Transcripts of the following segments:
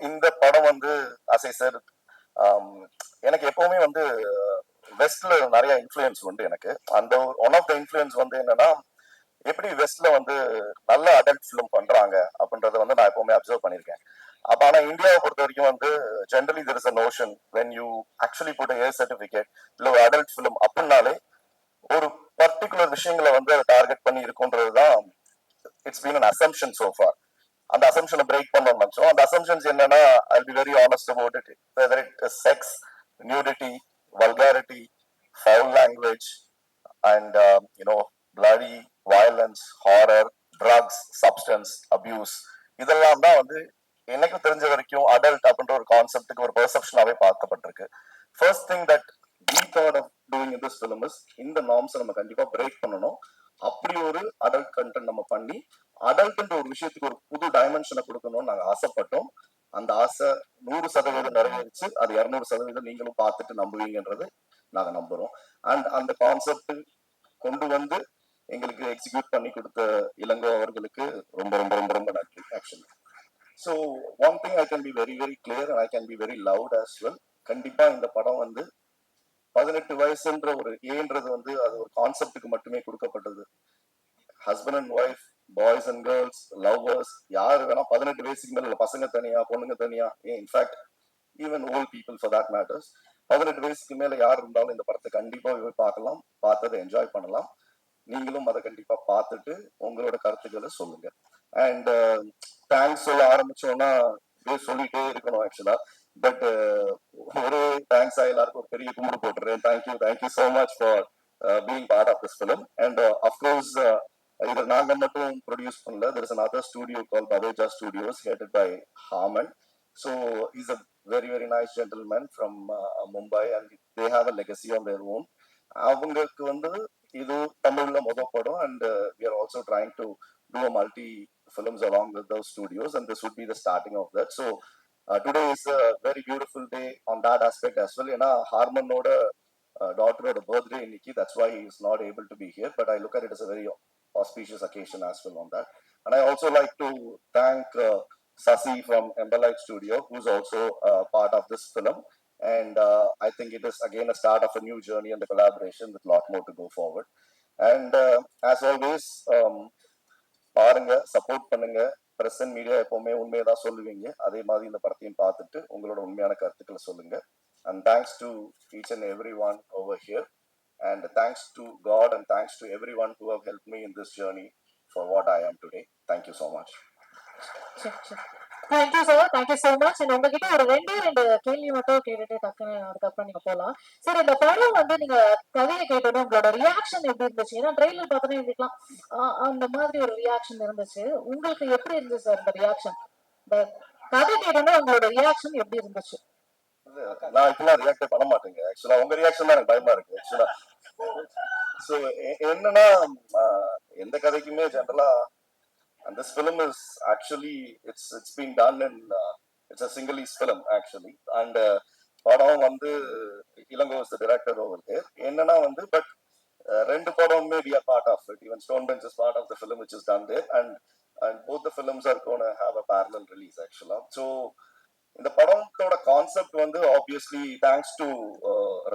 இந்த படம் வந்து அசை சார் எனக்கு எப்பவுமே வந்து வெஸ்ட்ல நிறைய இன்ஃப்ளூயன்ஸ் உண்டு எனக்கு. அந்த ஒன் ஆஃப் த இன்ஃப்ளூயன்ஸ் வந்து என்னன்னா, எப்படி வெஸ்ட்ல வந்து நல்ல அடல்ட் ஃபிலிம் பண்றாங்க அப்படின்றத வந்து நான் எப்பவுமே அப்சர்வ் பண்ணியிருக்கேன். அப்ப ஆனா இந்தியாவை பொறுத்த வரைக்கும் வந்து generally there is a notion when you actually put a certificate இல்ல ஒரு அடல்ட் ஃபிலிம் அப்படின்னாலே ஒரு பர்டிகுலர் விஷயங்களை வந்து அதை டார்கெட் பண்ணி இருக்குன்றதுதான் it's been an assumption so far. அந்த அசம்ஷனை பிரேக் பண்ணணும்னு நினைச்சோம். அந்த அசம்ஷன்ஸ் என்னன்னா, I'll be very honest about it, whether it is sex, nudity, vulgarity, foul language, and bloody violence, horror, drugs, substance abuse, இதெல்லாம் தான் வந்து எனக்கு தெரிஞ்ச வரைக்கும் அடல்ட் அப்படின்ற ஒரு கான்செப்டுக்கு ஒரு பெர்செப்ஷனாவே பார்க்கப்பட்டிருக்கு. First thing that we thought of doing in this film is இந்த நார்ம்ஸை நம்ம கண்டிப்பா பிரேக் பண்ணணும். அப்படி ஒரு அடல்ட் கண்டென்ட் நம்ம பண்ணி அடல்ட்ன்ற ஒரு விஷயத்துக்கு ஒரு புது டைமென்ஷனை கொடுக்கணும்னு நாங்கள் ஆசைப்பட்டோம். அந்த ஆசை 100% நிறைவேறிச்சு. அது 200% நீங்களும் பார்த்துட்டு நம்புவீங்கன்றது நாங்கள் நம்புறோம். அண்ட் அந்த கான்செப்ட் கொண்டு வந்து எங்களுக்கு எக்ஸிக்யூட் பண்ணி கொடுத்த இளங்கோ அவர்களுக்கு ரொம்ப ரொம்ப ரொம்ப ரொம்ப நன்றி. Actually so one thing I can be very very clear and I can be very loud as well. கண்டிப்பா இந்த படம் வந்து 18 வயசுன்ற ஒரு ஏன்றது வந்து அது ஒரு கான்செப்டுக்கு மட்டுமே கொடுக்கப்பட்டது. Husband and wife, boys and girls, lovers, யாரு வேணா 18 வயசுக்கு மேல பசங்க தனியா பொண்ணுங்க தனியா, in fact even volt people for that matters, 18 வயசுக்கு மேல யார் இருந்தாலும் இந்த படத்தை கண்டிப்பா போய் பார்க்கலாம், பார்த்ததை என்ஜாய் பண்ணலாம். நீங்களும் அதை கண்டிப்பா பார்த்துட்டு உங்களோட கருத்துக்களை சொல்லுங்க. அண்ட் தேங்க்ஸ் சொல்ல ஆரம்பிச்சோம்னா சொல்லிட்டே இருக்கணும் ஆக்சுவலா. பட் ஒரு தேங்க்ஸ் எல்லாருக்கும் ஒரு பெரிய கும்பிடு போட்டுறேன். Thank you so much for being part of this film. And of course இதை நாங்க மட்டும் ப்ரொடியூஸ் பண்ணல. there is another studio called Babeja Studios headed by Harman. So he's a very very nice gentleman from Mumbai and they have a legacy on their own. அவங்களுக்கு வந்து இது தமிழ்ல முதல் படம் and we are also trying to do a multi films along with those studios and this would be the starting of that. So today is a very beautiful day on that aspect as well. ஏன்னா ஹார்மனோட daughter birthday இன்னைக்கு, that's why he is not able to be here, but I look at it as a very auspicious occasion as well on that. And I also like to thank Sasi from Emberlight Studio, who's also part of this film. And I think it is again a start of a new journey and a collaboration with a lot more to go forward. And as always, பாருங்க, support பண்ணுங்க. Press and media எப்பவுமே உண்மையை தான் சொல்லுவீங்க. அதே மாதிரி இந்த படத்தையும் பார்த்துட்டு உங்களோட உண்மையான கருத்துக்களை சொல்லுங்க. And thanks to each and everyone over here. And thanks to God and thanks to everyone who have helped me in this journey for what I am today. Thank you so much. Thank you sir, thank you so much. உங்ககிட்ட ஒரு ரெண்டு கேள்வி மட்டும் கேட்டுட்டு டக்குன்னு அதுக்கப்புறம் நீங்க போகலாம். சார், இந்த படம் வந்து நீங்க கதையை கேட்டோம், உங்களோட ரியாக்ஷன் எப்படி இருந்துச்சு? ஏன்னா ட்ரெயிலர் பார்த்தோன்னே இருக்கலாம் அந்த மாதிரி ஒரு ரியாக்ஷன் இருந்துச்சு. உங்களுக்கு எப்படி இருந்துச்சு சார் இந்த ரியாக்ஷன்? இந்த கதை கேட்டோன்னா உங்களோட ரியாக்ஷன் எப்படி இருந்துச்சு? நான் இப்பெல்லாம் ரியாக்ட் பண்ண மாட்டேங்க. ஆக்சுவலா உங்க ரியாக்ஷன் தான் எனக்கு பயமா இருக்கு ஆக்சுவலா. ஸோ என்னன்னா, எந்த கதைக்குமே ஜென்ரலா and this film is actually it's been done in it's a single use film actually. And படம் வந்து Ilango is the director over there. என்னன்னா வந்து பட் ரெண்டு படமுமே we are part of it. Even Stonebench is part of the film which is done there, and both the films are going to have a parallel release actually. So இந்த படத்தோட concept வந்து obviously thanks to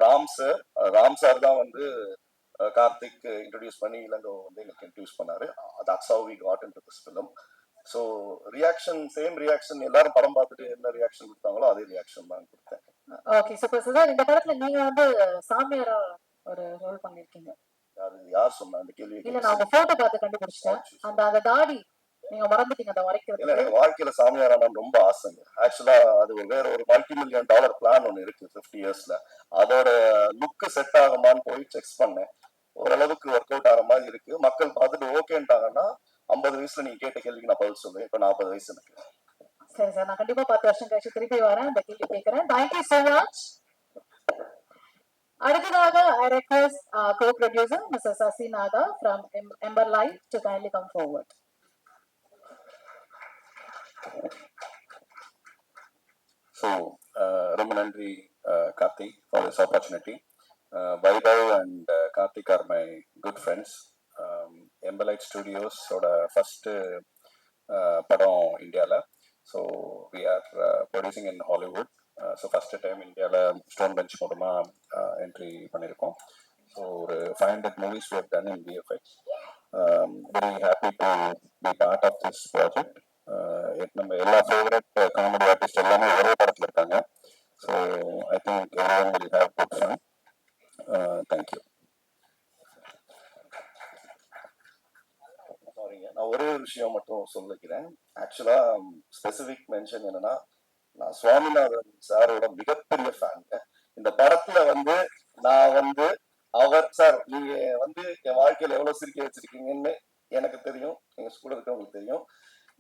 Ram sir தான் வந்து Karthik introduce பண்ணி இளங்கோ வந்து எங்களுக்கு introduce பண்ணாரு. That's how we got into this film. So reaction same reaction, எல்லாரும் படம் பார்த்துட்டு என்ன ரியாக்ஷன் கொடுத்தாங்களோ அதே ரியாக்ஷன் தான் கொடுத்தேன். Okay super sir. இந்த படத்துல நீங்க வந்து சாமியாரா ஒரு ரோல் பண்ணிருக்கீங்க. யார் சொன்னா அந்த கேள்வி? இல்ல, நான் உங்க போட்டோ பார்த்து கண்டுபிடிச்சிட்டேன். அந்த தாடி நீங்க மறந்துட்டீங்க அதை வரைக்கிறது. இல்ல, எனக்கு வாழ்க்கையில சாமியாரான ரொம்ப ஆசைங்க. ஆக்சுவலா அது வேற ஒரு $multi-million பிளான் ஒன்னு இருக்கு 50 yearsல. அதோட லுக் செட் ஆகுமான்னு போய் செக் பண்ணேன். ஓரளவுக்கு ஒர்க் அவுட் ஆகிற மாதிரி இருக்கு. மக்கள் பார்த்துட்டு ஓகேன்ட்டாங்கன்னா 50 வயசுல நீங்க கேட்ட கேள்விக்கு நான் பதில் சொல்லுவேன். இப்ப 40 வயசு எனக்கு. சரி சார், நான் கண்டிப்பா 10 வருஷம் கழிச்சு திருப்பி வரேன், இந்த கேள்வி கேட்கிறேன். Thank you so much. அடுத்ததாக I request co-producer Mr. Sasi Naga from Emberlight to kindly come forward. So ரொம்ப நன்றி Karthi for this opportunity. Vaibhav and Karthik are my good friends. Emberlight Studios ஓட ஃபர்ஸ்ட் படம் இந்தியாவில். So we are producing in Hollywood. So first time இந்தியாவில் Stone Bench மூலமாக entry பண்ணியிருக்கோம். So ஒரு 500 movies we have done in VFX. Very happy to be part of this project. நம்ம எல்லா favourite comedy artist எல்லாமே ஒரே படத்தில் இருக்காங்க. So I think everyone will have good fun. Thank you. சாரிங்க, நான் ஒரே ஒரு விஷயம் மட்டும் சொல்லிக்கிறேன். ஆக்சுவலா ஸ்பெசிபிக் மென்ஷன் என்னன்னா, நான் சுவாமிநாதன் சாரோட மிகப்பெரிய ஃபேனுங்க. இந்த படத்துல வந்து நான் வந்து அவர் சார், நீங்க வந்து என் வாழ்க்கையில எவ்வளவு சிரிக்க வச்சிருக்கீங்கன்னு எனக்கு தெரியும், எங்க ஸ்கூல்ல இருக்கவங்களுக்கு தெரியும்.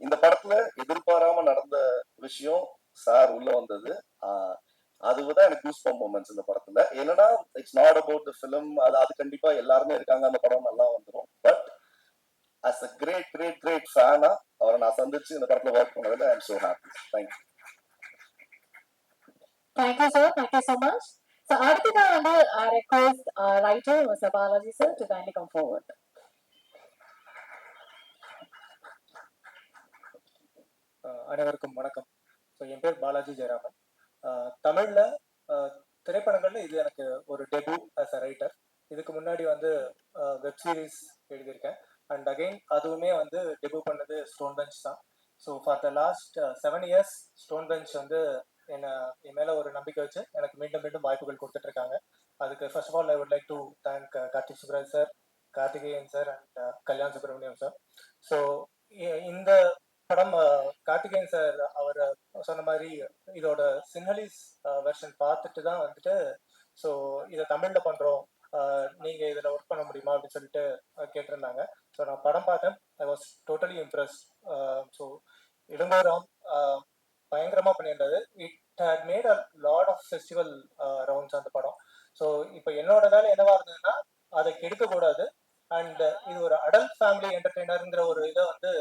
இந்த படத்துல எதிர்பாராம நடந்த விஷயம் சார் உள்ள வந்தது, அதுதான் எனக்கு கூஸ் பம்ப் மொமெண்ட்ஸ் இந்த படத்துல. என்னன்னா, it's not about the film, அது கண்டிப்பா எல்லாருமே இருக்காங்க, அந்த படம் நல்லா வந்துடும். But as a great fan, அவரை நான் சந்திச்சு இந்த படத்துல ஒர்க் பண்ணதுல I am so happy. Thank you. Thank you, sir. Thank you so much. So, அடுத்ததா வந்து I request writer Mr. Balaji sir to kindly come forward. அனைவருக்கும் வணக்கம். ஸோ என் பேர் பாலாஜி ஜெயராமன். தமிழில் திரைப்படங்கள்ல இது எனக்கு ஒரு டெபு ஆஸ் அ ரைட்டர். இதுக்கு முன்னாடி வந்து வெப் சீரிஸ் எழுதியிருக்கேன். அண்ட் அகெயின் அதுவுமே வந்து டெபு பண்ணது ஸ்டோன் பெஞ்ச் தான். So for the last 7 years stone bench வந்து என் மேலே ஒரு நம்பிக்கை வச்சு எனக்கு மீண்டும் மீண்டும் வாய்ப்புகள் கொடுத்துட்ருக்காங்க. அதுக்கு first of all I would like to thank Karthik Subbaraj sir, Karthikeyan sir and Kalyan Subramaniam sir. So இந்த படம் கார்த்திகேயன் சார் அவர் சொன்ன மாதிரி இதோட சின்ஹலிஸ் வெர்ஷன் பார்த்துட்டு தான் வந்துட்டு ஸோ இதை தமிழில் பண்ணுறோம், நீங்கள் இதில் ஒர்க் பண்ண முடியுமா அப்படின்னு சொல்லிட்டு கேட்டிருந்தாங்க. ஸோ நான் படம் பார்த்தேன். I was totally impressed. So இளங்கோராம் பயங்கரமாக பண்ணியிருந்தது. It had made a lot of festival rounds அந்த படம். ஸோ இப்போ என்னோட வேலை என்னவா இருந்ததுன்னா அதை கெடுக்கக்கூடாது. அண்ட் இது ஒரு அடல்ட் ஃபேமிலி என்டர்டெய்னருங்கிற ஒரு இதை வந்து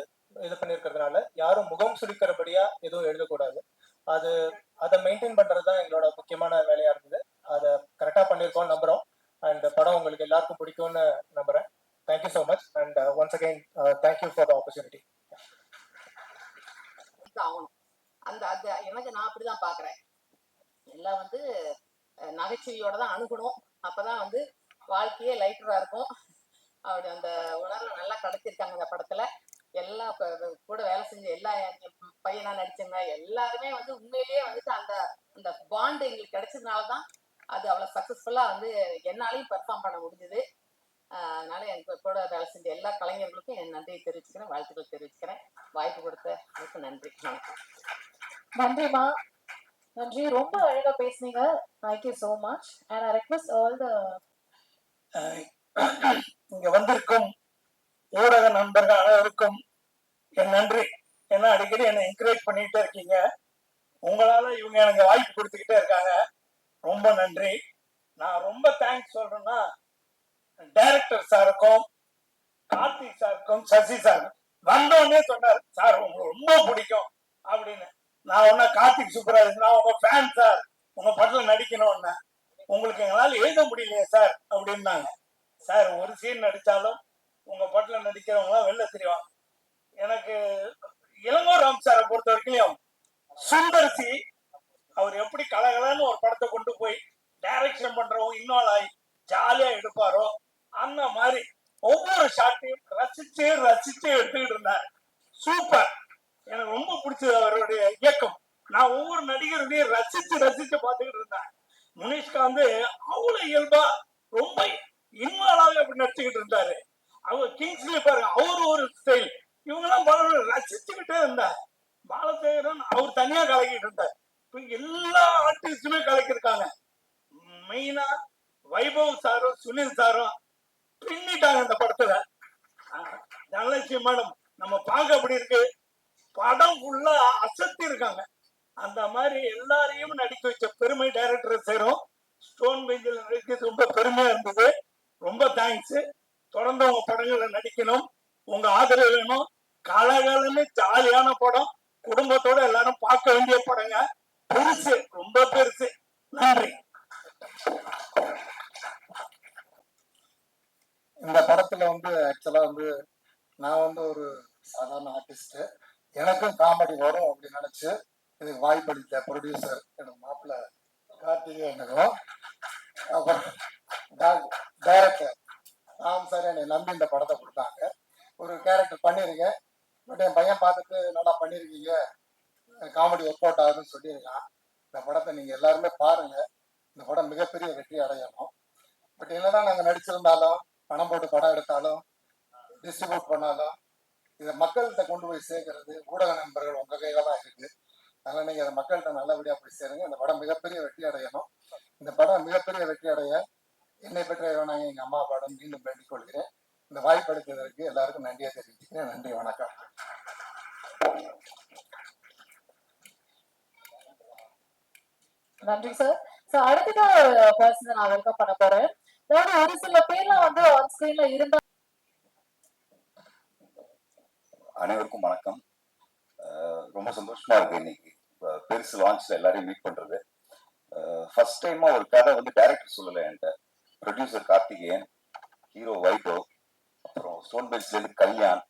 இது பண்ணியிருக்கிறதுனால யாரும் முகம் சுளிக்கிறபடியா எதுவும் எழுதக்கூடாது. அதை மெயின்டைன் பண்றது தான் எங்களோட முக்கியமான வேலையா இருந்தது. அதை கரெக்டா பண்ணியிருக்கோம் நம்புறோம். அண்ட் படம் உங்களுக்கு எல்லாருக்கும் பிடிக்கும்னு நம்புறேன். Thank you so much and once again thank you for the opportunity. ஆகணும் அந்த அது எனக்கு நான் அப்படிதான் பாக்குறேன். எல்லாம் வந்து நகைச்சுவையோட தான் அணுகணும். அப்பதான் வந்து வாழ்க்கையே லைட்டரா இருக்கும். அப்படி அந்த உணர்வு நல்லா கிடைச்சிருக்காங்க இந்த படத்துல. எல்லா கூட வேலை செஞ்ச எல்லா பையனா நடிச்சவங்க எல்லாருமே வந்து உண்மையிலேயே வந்துட்டு அந்த அந்த பாண்ட் எங்களுக்கு கிடைச்சதுனாலதான் அது அவ்வளவு சக்சஸ்ஃபுல்லா வந்து என்னாலையும் பெர்ஃபார்ம் பண்ண முடிஞ்சது. அதனால எனக்கு கூட வேலை செஞ்ச எல்லா கலைஞர்களுக்கும் என் நன்றியை தெரிவிச்சுக்கிறேன், வாழ்த்துக்கள் தெரிவிச்சுக்கிறேன். வாய்ப்பு கொடுத்த நன்றி. நன்றிமா, நன்றி. ரொம்ப அழகா பேசுனீங்க. Thank you so much. And I request all the இங்க வந்திருக்கும் ஊடக நண்பர்கள் அனைவருக்கும் என் நன்றி. ஏன்னா அடிக்கடி என்னை என்கரேஜ் பண்ணிட்டே இருக்கீங்க. உங்களால இவங்க எனக்கு வாய்ப்பு கொடுத்துக்கிட்டே இருக்காங்க. ரொம்ப நன்றி. நான் ரொம்ப தேங்க்ஸ் சொல்றேன்னா டைரக்டர் சாருக்கும் கார்த்திக் சாருக்கும் சசி சார் வந்தோடனே சொன்னார், சார் உங்களுக்கு ரொம்ப பிடிக்கும் அப்படின்னு. நான் ஒன்ன கார்த்திக் சுப்ராஜ், நான் உங்க ஃபேன் சார், உங்க படத்துல நடிக்கணும்னு. உங்களுக்கு எங்களால் எழுத முடியலையே சார் அப்படின்னாங்க. சார் ஒரு சீன் நடிச்சாலும் உங்க படத்துல நடிக்கிறவங்க வெளில தெரிவாங்க. எனக்கு இளங்கோராம் சாரை பொறுத்த வரைக்கும் சுந்தர்சி அவர் எப்படி கலகலன்னு ஒரு படத்தை கொண்டு போய் டைரக்ஷன் பண்றவங்க இன்வால்வ் ஆகி ஜாலியா எடுப்பாரோ அந்த மாதிரி ஒவ்வொரு ஷாட்டையும் ரசிச்சு ரசிச்சு எடுத்துக்கிட்டு இருந்தார். சூப்பர். எனக்கு ரொம்ப பிடிச்சது அவருடைய இயக்கம். நான் ஒவ்வொரு நடிகருடையும் ரசிச்சு ரசிச்சு பார்த்துக்கிட்டு இருந்தேன். முனிஷ்கா வந்து அவ்வளவு இயல்பா ரொம்ப இன்வால்வ் அப்படி நடிச்சுக்கிட்டு இருந்தாரு. அவர் கிங்ஸ்லி பாருங்க, அவரு ஒரு ஸ்டைல், இவங்கெல்லாம் ரசிச்சுக்கிட்டே இருந்தார். பாலசேகரன் அவர் தனியா கலக்கிட்டு இருந்தார். இப்ப எல்லா ஆர்டிஸ்டுமே கலக்கிருக்காங்க. மெயினா வைபவ் சாரும் சுனில் சாரும் பின்னிட்டாங்க இந்த படத்துல. தனலட்சுமி மேடம் நம்ம பார்க்க அப்படி இருக்கு, படம் ஃபுல்லா அசத்தி இருக்காங்க. அந்த மாதிரி எல்லாரையும் நடிக்க வச்ச பெருமை டைரக்டர் சேரும். ஸ்டோன் பெஞ்சில் நடிக்கிறது ரொம்ப பெருமையா இருந்தது. ரொம்ப தேங்க்ஸ். தொடர்ந்து உங்க படங்களை நடிக்கணும், உங்க ஆதரவு வேணும். கலகலன்னு ஜாலியான படம், குடும்பத்தோட எல்லாரும் பார்க்க வேண்டிய படங்க. பெருசு, ரொம்ப பெருசு. நன்றி. இந்த படத்துல வந்து ஆக்சுவலா வந்து நான் வந்து ஒரு சாதாரண ஆர்டிஸ்ட். எனக்கும் காமெடி வரும் அப்படின்னு நினைச்சு இதுக்கு வாய்ப்பளித்த ப்ரொடியூசர் எனக்கு மாப்பிள்ள கார்த்திகேயனுக்கும் அப்புறம் டைரக்டர் ராம் சார் என்னை நம்பி இந்த படத்தை கொடுத்தாங்க. ஒரு கேரக்டர் பண்ணியிருக்கேன், பட் என் பையன் பார்த்துட்டு நல்லா பண்ணியிருக்கீங்க, காமெடி ஒர்க் அவுட் ஆகுதுன்னு சொல்லியிருக்கான். இந்த படத்தை நீங்கள் எல்லாருமே பாருங்க, இந்த படம் மிகப்பெரிய வெற்றி அடையணும். பட் என்னதான் நாங்கள் நடிச்சிருந்தாலும், பணம் போட்டு படம் எடுத்தாலும், டிஸ்ட்ரிபியூட் பண்ணாலும், இதை மக்கள்கிட்ட கொண்டு போய் சேர்க்கறது ஊடக நண்பர்கள் உங்கள் கையில் தான் இருக்குது. அதனால் நீங்கள் அதை மக்கள்கிட்ட நல்லபடியாக போய் சேருங்க. இந்த படம் மிகப்பெரிய வெற்றி அடையணும். இந்த படம் மிகப்பெரிய வெற்றி அடைய என்னை பெற்ற இவனாக எங்கள் அம்மா பாடம் மீண்டும் வேண்டிக் கொள்கிறேன். இந்த வாய்ப்பு அளித்ததற்கு எல்லாருக்கும் நன்றியை தெரிவிச்சுக்கிறேன். நன்றி, வணக்கம். நன்றி சார். சோ அடுத்ததான் பர்சன் நான் வெல்கம் பண்ண போறேன். அதாவது ஒரு சில பேர்லாம் வந்து ஆன் ஸ்கிரீன்ல இருந்தா. அனைவருக்கும் வணக்கம். ரொம்ப சந்தோஷமா இருக்கு இன்னைக்கு பெருசு லான்ச்ல எல்லாரையும் மீட் பண்றது. ஃபர்ஸ்ட் டைமா ஒரு கதை வந்து டைரக்டர் சொல்லலை என்கிட்ட. ப்ரொடியூசர் கார்த்திகேயன், ஹீரோ வைபவ், அப்புறம் ஸ்டோன் பெஞ்ச்ல இருந்து கல்யாண்,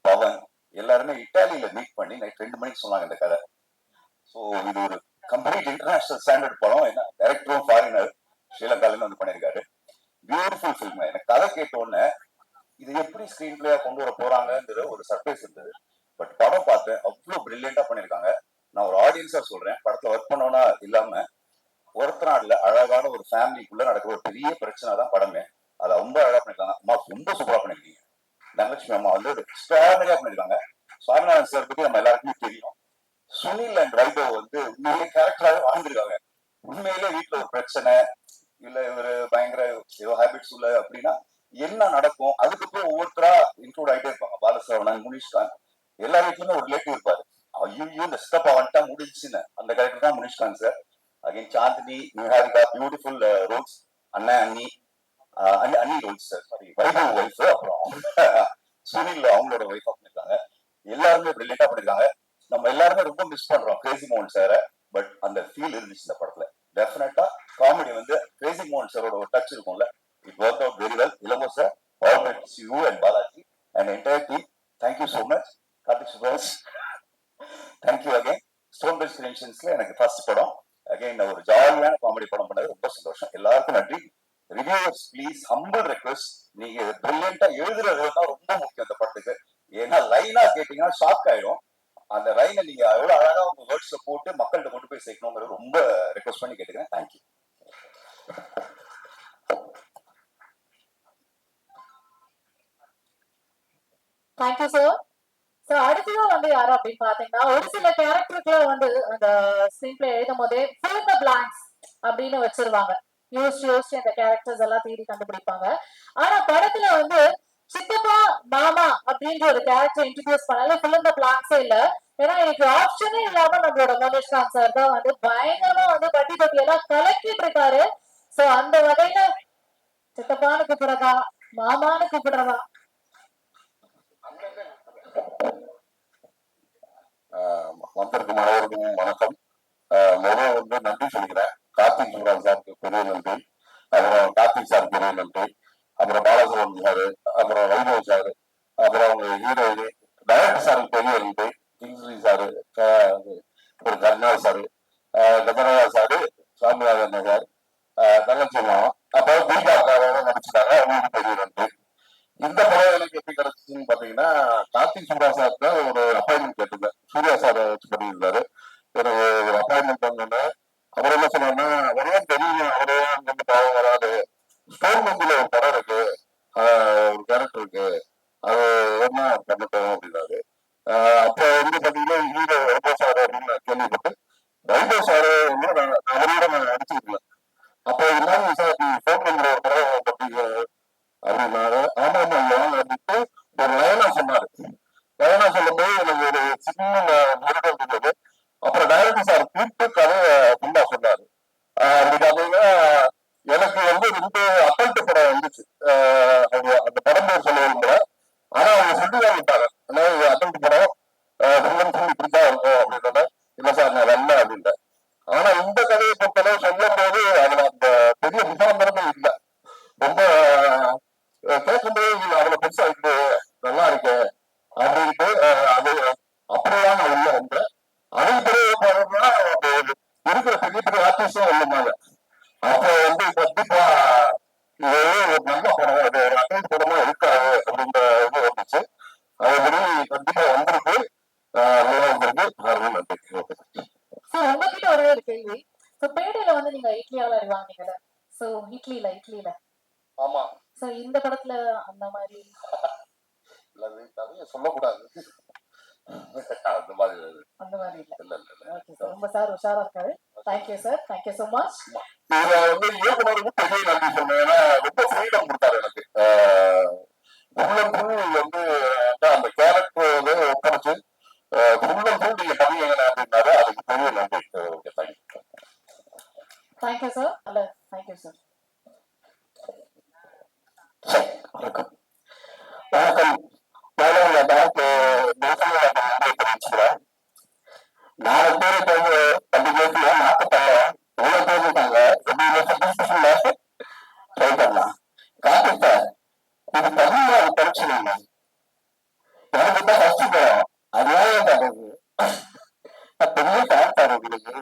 பவன் எல்லாருமே இட்டாலியில மீட் பண்ணி நைட் 2 மணிக்கு சொன்னாங்க இந்த கதை. ஸோ இது ஒரு கம்ப்ளீட் இன்டர்நேஷனல் ஸ்டாண்டர்ட் படம். என்ன டைரக்டரும் ஃபாரினர், ஸ்ரீலங்காலேருந்து வந்து பண்ணியிருக்காரு. Beautiful film. எனக்கு கதை கேட்ட உடனே இது எப்படி ஸ்கிரீன் பிளேயா கொண்டு வர போறாங்கிற ஒரு சர்ப்ரைஸ் இருந்தது. பட் படம் பார்த்தேன், அவ்வளோ பிரில்லியண்டா பண்ணியிருக்காங்க. நான் ஒரு ஆடியன்ஸா சொல்றேன், படத்துல ஒர்க் பண்ணோன்னா இல்லாம ஒருத்தநாடுல அழகான ஒரு ஃபேமிலிக்குள்ள நடக்கிற ஒரு பெரிய பிரச்சனை தான் படமே. அதை ரொம்ப அழகா பண்ணிருக்காங்க. அம்மா ரொம்ப சூப்பரா பண்ணிருக்கீங்க. தனலட்சுமி அம்மா வந்து எக்ஸ்ட்ராடனரியா பண்ணிருக்காங்க. சுவாமிநாதன் சார் பத்தி நம்ம எல்லாருக்குமே தெரியும். சுனில் அண்ட் வைபவ் வந்து உண்மையிலே கேரக்டராகவே வாழ்ந்துருக்காங்க. உண்மையிலே வீட்டுல ஒரு பிரச்சனை இல்ல ஒரு பயங்கர ஏதோ ஹேபிட்ஸ் உள்ள அப்படின்னா என்ன நடக்கும், அதுக்கப்புறம் ஒவ்வொருத்தரா இன்க்ளூட் ஆகிட்டே இருப்பாங்க. பாலசரவணன், முனிஷ்காந்த், எல்லா வீட்லயுமே ஒரு ரிலேட்டிவ் இருப்பாரு. ஐயோ இந்த ஸ்டெப் வந்துட்டா முடிஞ்சுன்னு அந்த கேரக்டர் தான் Munishkanth sir. Again Chandini, Niharika, beautiful roles. அண்ணன் அண்ணி அண்ணி roles sir, sorry Vaibhav wife, அப்புறம் சுனில் அவங்களோட ஒய்ஃபா பண்ணிருக்காங்க. எல்லாருமே பிரில்லியண்டா பண்ணிருக்காங்க. நம்ம எல்லாருமே ரொம்ப மிஸ் பண்றோம் கிரேசி மோகன் சாரை. பட் அந்த ஃபீல் இருந்துச்சு இந்த படத்துல. டெஃபினட்டா காமெடி வந்து கிரேசி மோகன் சாரோட ஒரு டச் இருக்கும்ல. It work out very well. இளமோ sir, all my to you and Balaji and entire team, thank you so much. Karthik Subbaraj, thank you again. Stone Bench கிரியேஷன்ஸ்ல எனக்கு ஃபர்ஸ்ட் படம். அகைன் ஒரு ஜாலியான காமெடி படம் பண்ணது ரொம்ப சந்தோஷம். எல்லாருக்கும் நன்றி. ரிவ்யூவர்ஸ் ப்ளீஸ், ஹம்பிள் ரெக்வெஸ்ட், நீங்க பிரில்லியண்டா எழுதுறது தான் ரொம்ப முக்கியம் இந்த படத்துக்கு. ஏன்னா லைனா கேட்டீங்கன்னா ஷாக் ஆயிடும். அந்த லைனை நீங்க எவ்வளவு அழகா உங்க வேர்ட்ஸ்ல போட்டு மக்கள்கிட்ட கொண்டு போய் சேர்க்கணுங்கிறது ரொம்ப ரெக்வெஸ்ட் பண்ணி கேட்டுக்கிறேன். தேங்க்யூ. Thank you sir. சோ அடுத்ததான் வந்து யாரு அப்படின்னு பாத்தீங்கன்னா, ஒரு சில கேரக்டருக்குள்ள வந்து அந்த ஸ்கிரீன் பிளே எழுதும் போதே fill in the blanks அப்படின்னு வச்சிருவாங்க. யோசிச்சு அந்த கேரக்டர்ஸ் எல்லாம் தேடி கண்டுபிடிப்பாங்க. ஆனா படத்துல வந்து சித்தப்பா மாமா அப்படின்ற ஒரு கேரக்டர் இன்ட்ரோடியூஸ் பண்ணால fill in the blanks இல்ல. ஏன்னா எனக்கு ஆப்ஷனே இல்லாம நம்மளோட மனுஷ்காந்த் சார் தான் வந்து பயங்கரமா வந்து பட்டி தொட்டி எல்லாம் கலக்கிட்டு இருக்காரு. சோ அந்த வகையில சித்தப்பான்னு கூப்பிடுறதா மாமான்னு கூப்பிடுறதா? வந்திருக்கும் அனைவருக்கும் வணக்கம். முதல்ல வந்து நன்றி சொல்லிக்கிறேன். கார்த்திக் சுப்ராஜ் சாருக்கு பெரிய நன்றி, அப்புறம் கார்த்திக் சார் பெரிய நன்றி, அப்புறம் பாலசுப்ரமணியம் சாரு, அப்புறம் வைபவ் சாரு, அப்புறம் அவங்க ஹீரோயின் டைரக்டர் சாருக்கு பெரிய நன்றி, கிங்ஸ்லி சாரு, ஒரு கருணாஸ் சாரு, கதராஜா சாரு, சுவாமிநாதன் சார், தனலட்சுமி, அப்புறம் தீபாக்காக நடிச்சிட்டாங்க, அவங்களுக்கு பெரிய நன்றி. இந்த படம் எனக்கு எப்படி கிடைச்சிச்சுன்னு பாத்தீங்கன்னா, கார்த்திக் சுப்ராஜ் சார் தான் ஒரு அப்பாயின்மெண்ட் கேட்டிருந்தேன். சூர்யா சார் வச்சு பண்ணியிருந்தாரு. எனக்கு ஒரு அப்பாயின்மெண்ட் பண்ணோன்னு அவர் என்ன சொன்னாங்கன்னா, அவரெல்லாம் தெரியும், அவரே அங்கிருந்து பாவம் வராது, ஸ்டோன் பெஞ்சில் ஒரு படம் இருக்கு, ஒரு கேரக்டர் இருக்கு, அது என்ன பண்ணட்டும் அப்படின்னாரு. அப்ப வந்து பாத்தீங்கன்னா ஹீரோ வைபவ் சார் அப்படின்னு நான் கேள்விப்பட்டு, வைபவ் சாரு வந்து அவரோட நான் நடிச்சிருக்கேன். அப்ப என்ன சார் ஸ்டோன் பெஞ்சில் ஒரு படம் பத்தி அப்படின்னாரு. ஆமா ஆமா ஐயா அப்படின்ட்டு ஒரு லைனா சொன்னாரு. லைனா சொல்லும் போது எனக்கு ஒரு சின்ன முருகல் இருந்தது. அப்புறம் டைரக்டர் சார் கூப்பிட்டு கதையை ஃபுல்லா சொன்னாரு. அப்படி பாத்தீங்கன்னா எனக்கு வந்து 2 அட்டல்ட் படம் வந்துச்சு. அந்த படம் பேர் சொல்லுவது கூட, ஆனா அவங்க சொல்லிதான் விட்டாங்க, ஆனா இது அட்டல்ட் படம், ஃபுல் அண்ட் ஃபுல் இப்படிதான் இருக்கும் அப்படின்னா, இல்ல சார் நான் வரல அப்படின்ட்டேன். ஆனா இந்த கதையை பொறுத்தளவு சொல்லும் போது அதுல அந்த பெரிய முகாந்திரமே இல்லை. ரொம்ப கேட்கும்போது அவ்வளவு பெருசா இருக்கு, நல்லா இருக்கு அப்படின்ட்டு அது அப்படிலாம் இருக்கிற பெரிய பெரிய ஆர்டிஸ்டும் வந்திருந்தாங்க. அப்போ வந்து கண்டிப்பா இது ஒரு நல்ல படம், அது ஒரு அட்டைன் படமா இருக்காது அப்படின்ற இது வந்துச்சு. அதுபடி கண்டிப்பா வந்திருக்கு, நல்லா வந்திருக்கு. நன்றி. சார் உங்ககிட்ட ஒரே ஒரு கேள்வி. சோ பேடையில வந்து நீங்க இட்லியால வாங்குனீங்கல்ல, சோ இட்லில ஆமா, சோ இந்த படத்துல அந்த மாதிரி நிறைய சொல்லக்கூடாது. அந்த மாதிரி அந்த மாதிரி இல்ல. இல்ல இல்ல இல்ல. ஓகே சார், ரொம்ப சார் உஷாரா இருக்காரு. Thank you sir, thank you so much. இதுல வந்து இயக்குனருக்கும் பெரிய நன்றி சொன்னேன். ஏன்னா ரொம்ப ஃப்ரீடம் கொடுத்தாரு எனக்கு. ஃபுல் அண்ட் ஃபுல் வந்து அந்த கேரக்டர் வந்து ஒப்படைச்சு ஃபுல் அண்ட் ஃபுல் நீங்க பண்ணுவீங்க அப்படின்னாரு. அதுக்கு பெரிய நன்றி. Okay, thank you. Thank you sir. அல்ல தேங்க்யூ சார். வணக்கம். வணக்கம். நான் தெரிவிச்சுக்கிறேன். 4 பேருக்கு வந்து 10 பேருக்கு 40 எவ்வளவு பேர் இருக்காங்க. ட்ரை பண்ணலாம். கார்த்திக் சார், இது தமிழ்நாடு பிரச்சனை இல்லை. எனக்கு தான் கஷ்டப்படும். அதனால பெரிய காட்டாரு உங்களுக்கு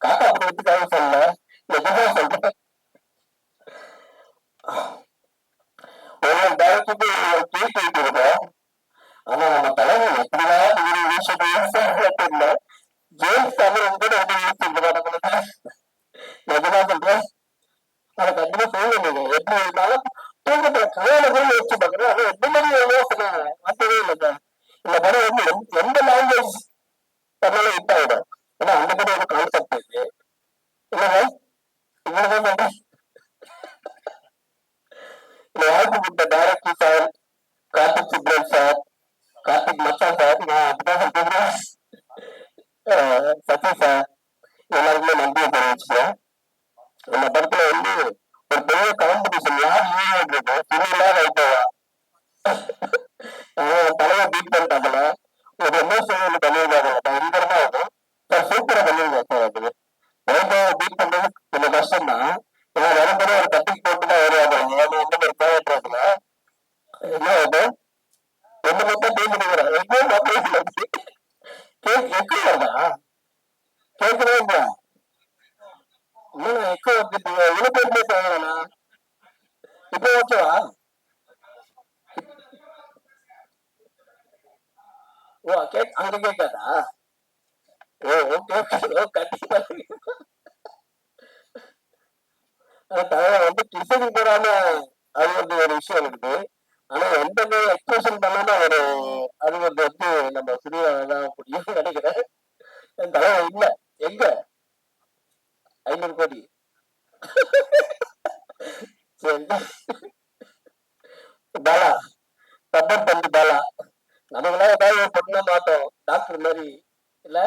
காக்கா பிடிக்கிறதுக்காக சொல்ல எதுவும் சொல்றேன். ஒவ்வொரு டேரக்டருக்கு ஒரு கேட்டு இருக்கோம். ஆனா நம்ம தலைவர் எப்படிதான் தெரியல. ஜேம்ஸ் தமிழ் கூட எதுதான் சொல்றேன். அதை கண்டிப்பா சொல்லணும். எப்படி இருந்தாலும் தூக்கத்துல கல்யாணம் வச்சு பாக்குறேன். அது எந்த மாதிரி யோசனை வந்ததே இல்லைங்க. இந்த படம் வந்து எந்த லாங்குவேஜ் பண்ணாலும் ஹிட் ஆயிடும். ஏன்னா அந்த மாதிரி ஒரு கான்செப்ட் இருக்கு. இல்லைங்க, இவ்வளவுதான் சொல்றேன். இந்த வாய்ப்பு கொடுத்த director sir, Karthik Subran sir, Karthik மச்சான் சார், நான் அப்படிதான் சொல்றேன். சத்யா சார், எல்லாருக்குமே நன்றியை தெரிவிச்சுக்கிறேன். இந்த படத்துல வந்து ஒரு பெரிய காம்படிஷன் யார் ஹீரோன்றது திருவிழா வைப்பவா தலைவர் பீட் பண்ணிட்டாங்கல்ல. ஒரு எமோஷனல் பண்ணியிருக்காங்க, பயங்கரமா இருக்கும் சார். சூப்பரா பண்ணிருக்கேன் சார். அது வைபவ பீட் பண்றது கொஞ்சம் கஷ்டம் தான். ஏன்னா வரும்போது ஒரு கட்டிங் போட்டு தான் வருவாங்க. ஏன்னா வந்து ஒரு தேவைப்படுறதுல என்ன ஆகுது, ரெண்டு மட்டும் டீம் பண்ணிக்கிறேன். எக்கு வருதா கேட்கவே இல்லையா? எக்கு வந்து இவ்வளவு பேருமே தேவையாண்ணா. இப்போ ஓகேவா? ஓ அங்க கேட்காதா? ஓ ஓகே ஓகே. கண்டிப்பா தலைவர் வந்து டிசைன் போடாம அது வந்து ஒரு விஷயம் இருக்குது. ஆனா எந்த எக்ஸ்பிரஷன் பண்ணாம ஒரு அது வந்து நம்ம சிறியதான் முடியும் நினைக்கிறேன். என் தலைவர் இல்ல எங்க 500 கோடி. சரி பாலா, ரப்பர் பந்து பாலா, நமக்குலாம் ஏதாவது பண்ண மாட்டோம். டாக்டர் மாதிரி இல்ல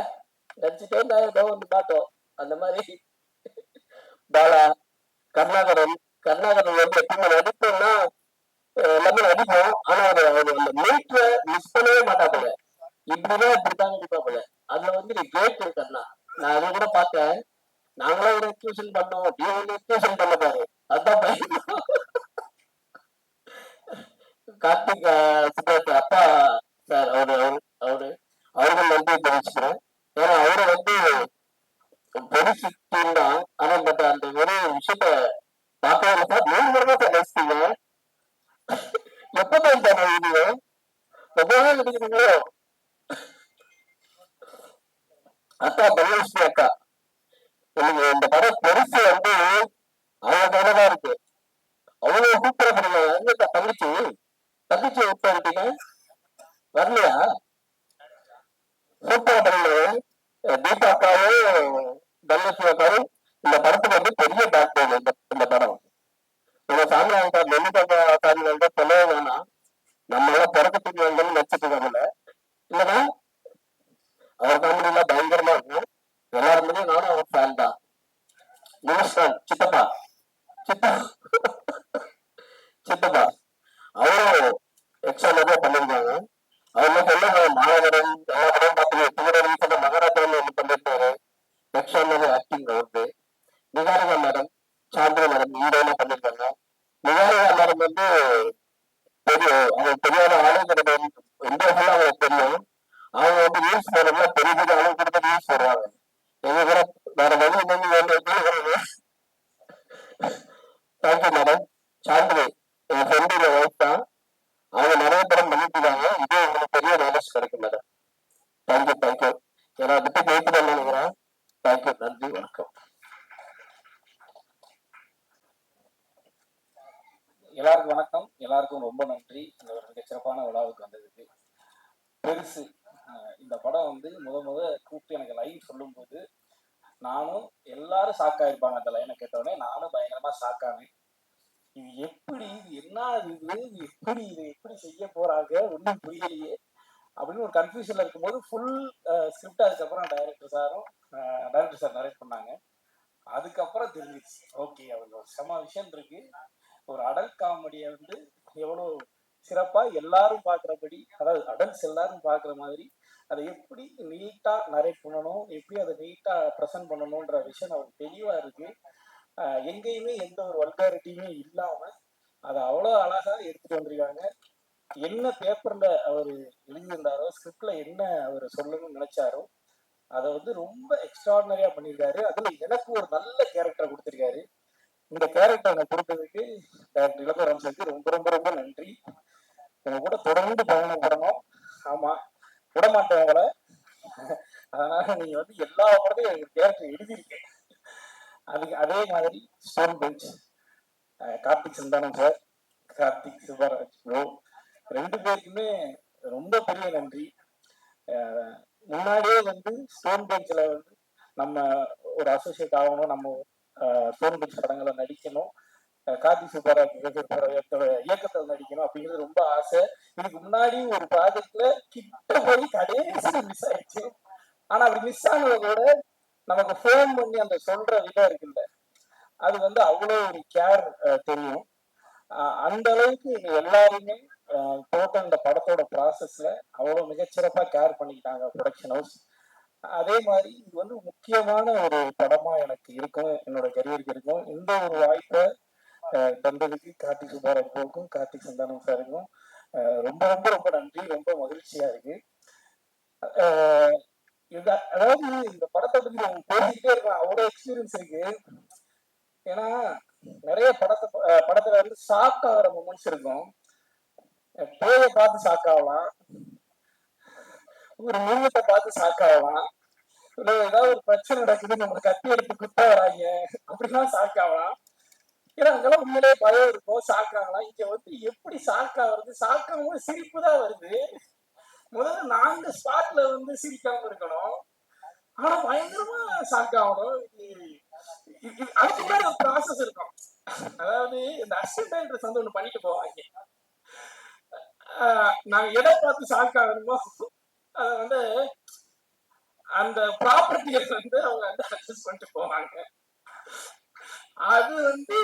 நடிச்சுட்டே இருந்தா ஏதோ ஒன்று மாட்டோம். அந்த மாதிரி பாலா, கருணாகரன் வந்து எப்பவுமே நடிப்போம்னா எல்லாமே நடிப்போம். ஆனா அவர் அந்த மீட்டரை மிஸ் பண்ணவே மாட்டாங்க. இப்படிதான் இப்படித்தான் நடிப்பாங்க. அதுல வந்து நீ கேட் இருக்கா. நான் அதை கூட பார்த்தேன். நாங்களும் ஒரு எக்ஸ்பிரஷன் பண்ணோம். நீ ஒரு எக்ஸ்பிரஷன் பண்ண பாரு. அதான் பயன். கார்த்திக் சுப்ரத் அப்பா சார் அவர்கள் நன்றி தெரிவிச்சுக்கிறேன். ஏன்னா அவரை வந்து பெருசு தான். ஆனா பட் அந்த ஒரு விஷயத்த பார்க்கவே சார் 3 முறை சார் நடிச்சிட்டீங்க. எப்பதான் சார் நடிக்கிறீங்க? ரொம்பவே நடிக்கிறீங்களோ? அக்கா தனுஸ்ரீ அக்கா, எனக்கு இந்த படம் பெருசு வந்து அவங்க கையிலதான் இருக்கு. அவ்வளவு சூப்பரா பண்ணுங்க. எங்க தங்கச்சி விட்டு வரலையா? சூப்பரா பண்ணுங்க. தீபா அக்காவும் தனுஸ்ரீ அக்காவும் இந்த படத்துக்கு வந்து பெரிய பேக் போகுது. இந்த படம் நம்ம சாமியாங்க சார் நெல்லிக்கா சாமியாங்க சொல்லவே வேணாம். நம்ம எல்லாம் பிறக்கத்துக்கு வேணும்னு வச்சுட்டு இருக்காங்கல்ல. இல்லைன்னா அவர் காமெடிலாம் பயங்கரமா இருக்கும். எல்லாருமே நானும் அவர் ஃபேன் தான். நிமிஷம் சித்தப்பா சித்தப்பா அவரும் எக்ஸ்ட்ரா நிறைய பண்ணிருக்காங்க. அவங்க சொல்ல மாநகரம் எல்லா படம் பார்த்துருக்கேன். மகாராஜான்னு ஒண்ணு பண்ணிருக்காரு. எக்ஸ்ட்ரா நிறைய ஆக்டிங் வருது. நிகாரிகா மேடம், சாந்திரி மேடம் ஹீரோயினா பண்ணிருக்காங்க. நிகாரிகா மேடம் வந்து அவங்க தெரியாத ஆளே கிடையாது. இந்தியா ஃபுல்லா அவங்களுக்கு தெரியும். அவங்க வந்து நியூஸ் போடுறதுல பெரிய பெரிய அளவு கொடுத்து நியூஸ் போடுவாங்க. எங்க கூட வேற வழி இல்லைன்னு தேங்க்யூ மேடம். சாந்தினி என் ஃப்ரெண்டோட ஒய்ஃப் தான். அவங்க நிறைய படம் பண்ணிட்டு இருக்காங்க. இதே உங்களுக்கு பெரிய நாலேஜ் கிடைக்கும் மேடம். Thank you thank you. ஏன்னா விட்டு பேசுறேன்னு நினைக்கிறேன். தேங்க்யூ, நன்றி, வணக்கம். எல்லாருக்கும் வணக்கம். எல்லாருக்கும் ரொம்ப நன்றி இந்த ஒரு மிகச்சிறப்பான விழாவுக்கு வந்ததுக்கு. பெருசு இந்த படம் வந்து முத கூப்பிட்டு எனக்கு லைன் சொல்லும்போது நானும் எல்லாரும் ஷாக் ஆயிருப்பாங்க. அந்த லைனை கேட்டவுடனே நானும் பயங்கரமா ஷாக் ஆனேன். இது எப்படி, இது என்ன, இது எப்படி, இது எப்படி செய்ய போறாங்க, ஒன்றும் புரியலையே அப்படின்னு ஒரு கன்ஃபியூஷன்ல இருக்கும்போது ஃபுல் ஸ்கிரிப்ட் அதுக்கப்புறம் டைரக்டர் சார் நரேட் பண்ணாங்க. அதுக்கப்புறம் தெரிஞ்சிச்சு, ஓகே அவங்க ஒரு செம விஷயம் இருக்கு. ஒரு அடல்ட் காமெடியை வந்து எவ்வளோ சிறப்பா எல்லாரும் பார்க்குறபடி, அதாவது அடல்ட்ஸ் எல்லாரும் பார்க்குற மாதிரி அதை எப்படி நீட்டா நரேட் பண்ணணும், எப்படி அதை நீட்டா ப்ரெசென்ட் பண்ணணுன்ற விஷயம் அவருக்கு தெளிவா இருக்கு. எங்கேயுமே எந்த ஒரு வல்காரிட்டியுமே இல்லாம அதை அவ்வளோ அழகா எடுத்துட்டு வந்திருக்காங்க. என்ன பேப்பர்ல அவர் எழுதியிருந்தாரோ, ஸ்கிரிப்ட்ல என்ன அவர் சொல்லணும்னு நினைச்சாரோ அதை வந்து ரொம்ப எக்ஸ்ட்ராடினரியா பண்ணியிருக்காரு. அதுல எனக்கு ஒரு நல்ல கேரக்டர் கொடுத்திருக்காரு. இந்த கேரக்டர் எனக்கு கொடுத்ததுக்கு டாக்டர் இளம்பரம் சாருக்கு ரொம்ப ரொம்ப ரொம்ப நன்றி. உங்க கூட தொடர்ந்து பயணம் பண்ணணும். ஆமா, விடமாட்டேன் அவங்கள. அதனால நீங்க வந்து எல்லா படத்தையும் எனக்கு கேரக்டர் எழுதியிருக்கேன். அதுக்கு அதே மாதிரி Stone Bench Karthik Santhanam sir, Karthik Sivaraj bro, ரெண்டு பேருக்குமே ரொம்ப பெரிய நன்றி. முன்னாடியே வந்து ஸ்டோன் பெஞ்சில் வந்து நம்ம ஒரு அசோசியேட் ஆகணும், நம்ம ஸ்டோன் பெஞ்ச் படங்களை நடிக்கணும், கார்த்திக் சுப்பராஜ் இயக்கத்தில் நடிக்கணும் அப்படிங்கிறது ரொம்ப ஆசை. இதுக்கு முன்னாடி ஒரு ப்ராஜெக்ட்ல கிட்ட போய் கடைசி மிஸ் ஆயிடுச்சு. ஆனா அப்படி மிஸ் ஆனதோட நமக்கு ஃபோன் பண்ணி அந்த சொல்ற விதம் இருக்குல்ல, அது வந்து அவ்வளோ ஒரு கேர் தெரியும். அந்த அளவுக்கு எல்லாருமே டோட்டல் இந்த படத்தோட ப்ராசஸ்ல அவ்வளோ மிகச்சிறப்பா கேர் பண்ணிக்கிட்டாங்க ப்ரொடக்ஷன் ஹவுஸ். அதே மாதிரி இது வந்து முக்கியமான ஒரு படமா எனக்கு இருக்கும், என்னோட கரியருக்கு இருக்கும். இந்த ஒரு வாய்ப்பை தந்ததுக்கு கார்த்திக் சுப்பாராவுக்கும் கார்த்திக் சந்தானம் சாருக்கும் ரொம்ப ரொம்ப ரொம்ப நன்றி. ரொம்ப மகிழ்ச்சியா இருக்கு. அதாவது இந்த படத்தை பத்தி நம்ம பேசிக்கிட்டே இருக்கோம், அவ்வளோ எக்ஸ்பீரியன்ஸ் இருக்கு. ஏன்னா நிறைய படத்துல வந்து ஷாக் ஆகிற மூமெண்ட்ஸ் இருக்கும். பேயை பார்த்து ஷாக் ஆகலாம், ஒரு மிருகத்தை பார்த்து ஷாக் ஆகலாம், இல்லை ஏதாவது ஒரு பிரச்சனை நடக்குது நம்ம கத்தி எடுத்து குத்த வராங்க அப்படிலாம் ஷாக் ஆகலாம். ஏன்னா அங்கெல்லாம் உண்மையிலே பயம் இருக்கும், ஷாக் ஆகலாம். இங்க வந்து எப்படி ஷாக் ஆகுறது, ஷாக் ஆகும்போது சிரிப்பு தான் வருது. முதல்ல நாங்க ஸ்பாட்ல வந்து சிரிக்காம இருக்கணும், ஆனா பயங்கரமா ஷாக் ஆகணும். அதுக்கு முன்னாடி ஒரு ப்ராசஸ் இருக்கும். அதாவது இந்த அசிஸ்டன்ட் வந்து ஒண்ணு பண்ணிட்டு போவாங்க. நாங்க எதை பார்த்து ஷாக் ஆகணுமோ அதை வந்து அந்த ப்ராப்பர்ட்டியை வந்து அவங்க வந்து அட்ஜஸ்ட் பண்ணிட்டு போவாங்க. அது வந்து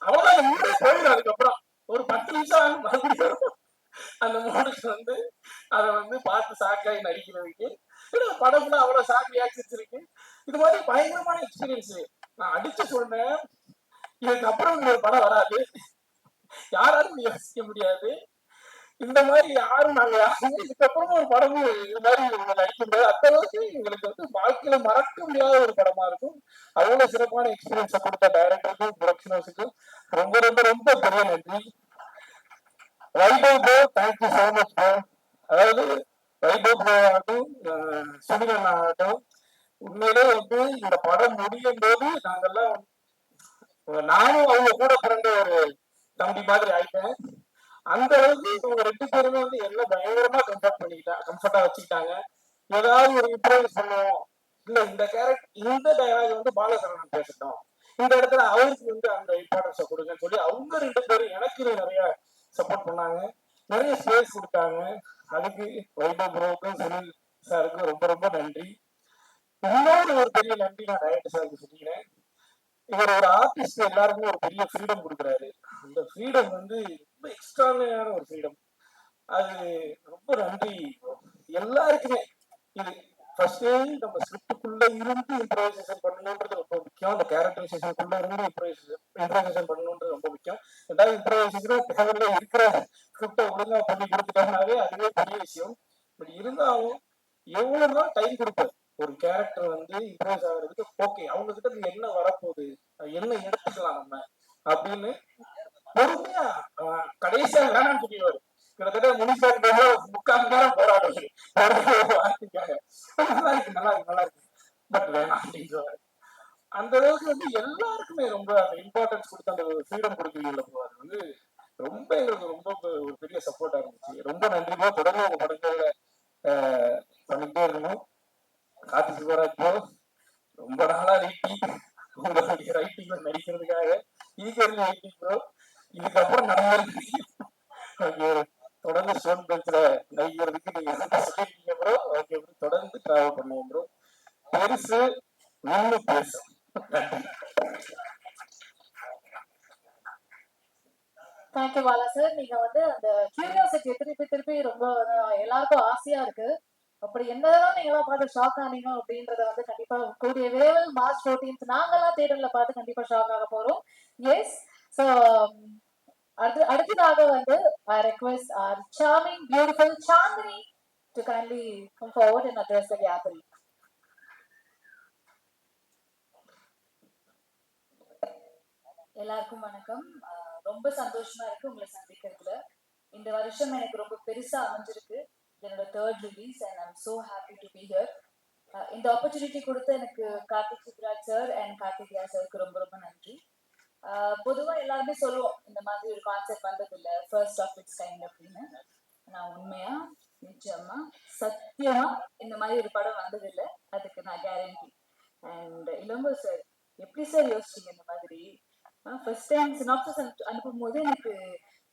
அவ்வளவுதான், மூடே போயிடும். அதுக்கப்புறம் ஒரு 10 நிமிஷம் மறுபடியும் அந்த மூடுக்கு வந்து அதை வந்து பார்த்து ஷாக்காகி நடிக்கிறதுக்கு படம் ஃபுல்லா அவ்வளவு ஷாக் ரியாக்ஷன்ஸ் இருக்கு. இது மாதிரி பயங்கரமான எக்ஸ்பீரியன்ஸ். நான் அடிச்சு சொன்னேன், இதுக்கப்புறம் ஒரு படம் வராது, யாராலும் யோசிக்க முடியாது, இந்த மாதிரி யாரும் நாங்க இதுக்கப்புறம் ஒரு படமும் இது மாதிரி நடிக்க முடியாது. அந்த அளவுக்கு எங்களுக்கு வந்து வாழ்க்கையில மறக்க முடியாத ஒரு படமா இருக்கும். அவ்வளவு சிறப்பான எக்ஸ்பீரியன்ஸை கொடுத்த டைரக்டருக்கும் ப்ரொடக்ஷன் ஹவுஸுக்கும் ரொம்ப ரொம்ப ரொம்ப பெரிய நன்றி. Vaibhav bro, thank you so much bro. அதாவது வைபவ் ப்ரோ ஆகட்டும், சுனிலன் ஆகட்டும், உண்மையிலே வந்து இந்த படம் முடியும் போது நாங்கெல்லாம், நானும் அவங்க கூட பிறந்த ஒரு தம்பி மாதிரி ஆயிட்டேன். அந்த அளவுக்கு இவங்க 2 பேருமே வந்து எல்லாம் பயங்கரமா கம்ஃபர்ட்டா வச்சுக்கிட்டாங்க. ஏதாவது ஒரு இம்ப்ரூவ் பண்ணுவோம், இல்ல இந்த கேரக்டர் இந்த டயலாக் வந்து பாலசரவணன் பேசட்டும், இந்த இடத்துல அவருக்கு வந்து அந்த இம்பார்ட்டன்ஸை கொடுங்கன்னு சொல்லி அவங்க 2 பேரும் எனக்கு நிறைய சப்போர்ட் பண்ணாங்க, நிறைய ஸ்பேஸ் கொடுத்தாங்க. அதுக்கு வைபவ் ப்ரோவுக்கும் சுனில் சாருக்கும் ரொம்ப ரொம்ப நன்றி. இன்னொரு ஒரு பெரிய நன்றி நான் டைரக்டர் சாருக்கு சொல்லிக்கிறேன். இவர் ஒரு ஆர்டிஸ்ட் எல்லாருக்குமே ஒரு பெரிய ஃப்ரீடம் கொடுக்குறாரு. அந்த ஃப்ரீடம் வந்து ரொம்ப எக்ஸ்ட்ராடினரியான ஒரு ஃப்ரீடம். அது ரொம்ப நன்றி எல்லாருக்குமே. இது ஃபர்ஸ்ட் நம்ம ஸ்கிரிப்டுக்குள்ள இருந்து இம்ப்ரோவைசேஷன் பண்ணணுன்றது ரொம்ப முக்கியம். அந்த கேரக்டரைசேஷனுக்குள்ள இருந்து இம்ப்ரோவைசேஷன் பண்ணணுன்றது ரொம்ப முக்கியம். ரெண்டாவது இம்ப்ரோவைசேஷன் தேவையில்ல, இருக்கிற ஸ்கிரிப்டை ஒழுங்கா பண்ணி கொடுத்துட்டாங்கனாவே அதுவே பெரிய விஷயம். பட் இருந்தாலும் எவ்வளவு நாள் டைம் கொடுப்பேன், ஒரு கேரக்டர் வந்து இம்ப்ரூவ் ஆகுறதுக்கு ஓகே அவங்க கிட்ட இருந்து என்ன வரப்போகுது, என்ன எடுத்துக்கலாம் நம்ம அப்படின்னு பொறுமையா கடைசியா வேணாம்னு சொல்லிடுவாரு. கிட்டத்தட்ட முனிசாருக்கு 3/4 நேரம் போராடுவாரு வார்த்தைக்காக. நல்லா இருக்கு நல்லா இருக்கு நல்லா இருக்கு பட் வேணாம் அப்படின்றவாரு. அந்த அளவுக்கு வந்து எல்லாருக்குமே ரொம்ப அந்த இம்பார்ட்டன்ஸ் கொடுத்து அந்த ஃப்ரீடம் கொடுக்குறீங்கல்ல bro, அது வந்து ரொம்ப எங்களுக்கு ரொம்ப ஒரு பெரிய சப்போர்ட்டா இருந்துச்சு. ரொம்ப நன்றிமா. தொடர்ந்து உங்க படங்களை பண்ணிட்டே இருக்கணும். கார்த்திக் சிவராஜ் ப்ரோ ரொம்ப நாளா வெயிட்டிங் உங்களுடைய ரைட்டிங்ல நடிக்கிறதுக்காக. Eagerly waiting bro. இதுக்கப்புறம் நடந்து தொடர்ந்து ஸ்டோன் பெஞ்சில் நடிக்கிறதுக்கு நீங்க சொல்லிருக்கீங்க ப்ரோ. ஓகே ப்ரோ, தொடர்ந்து டிராவல் பண்ணுவோம் ப்ரோ. பெருசு நின்று பேசும். நன்றி. Thank you Bala sir. நீங்க வந்து அந்த கியூரியாசிட்டி திருப்பி திருப்பி ரொம்ப எல்லாருக்கும் ஆசையா இருக்கு. அப்படி என்னதான் நீங்களா பார்த்து ஷாக் ஆனீங்க அப்படின்றத வந்து கண்டிப்பா கூடிய விரைவில் மார்ச் 14th நாங்கெல்லாம் தேட்டர்ல பார்த்து கண்டிப்பா ஷாக் ஆக போறோம். எஸ். ஸோ அடுத்ததாக வந்து I request our charming, beautiful Chandni to kindly come forward and address the gathering. எல்லாருக்கும் வணக்கம். ரொம்ப சந்தோஷமா இருக்கு உங்களை சந்திக்கிறதுல. இந்த வருஷம் எனக்கு ரொம்ப பெருசா அமைஞ்சிருக்கு. என்னோட 3rd release and I'm so happy to be here. இந்த ஆப்பர்ச்சுனிட்டி கொடுத்த எனக்கு கார்த்திக் சுப்ராஜ் சார் அண்ட் கார்த்திகேயா சாருக்கு ரொம்ப ரொம்ப நன்றி. பொதுவா எல்லாருமே சொல்லுவோம் இந்த மாதிரி ஒரு கான்செப்ட் வந்தது இல்லை, ஃபர்ஸ்ட் ஆஃப் இட்ஸ் கைண்ட் அப்படின்னு. நான் உண்மையா நிச்சயமா சத்தியமா இந்த மாதிரி ஒரு படம் வந்தது இல்லை, அதுக்கு நான் கேரண்டி. அண்ட் இளங்கோ சார் எப்படி சார் யோசிச்சீங்க இந்த மாதிரி? ஃபர்ஸ்ட் டைம் சினாப்சிஸ் அனுப்பும் போது எனக்கு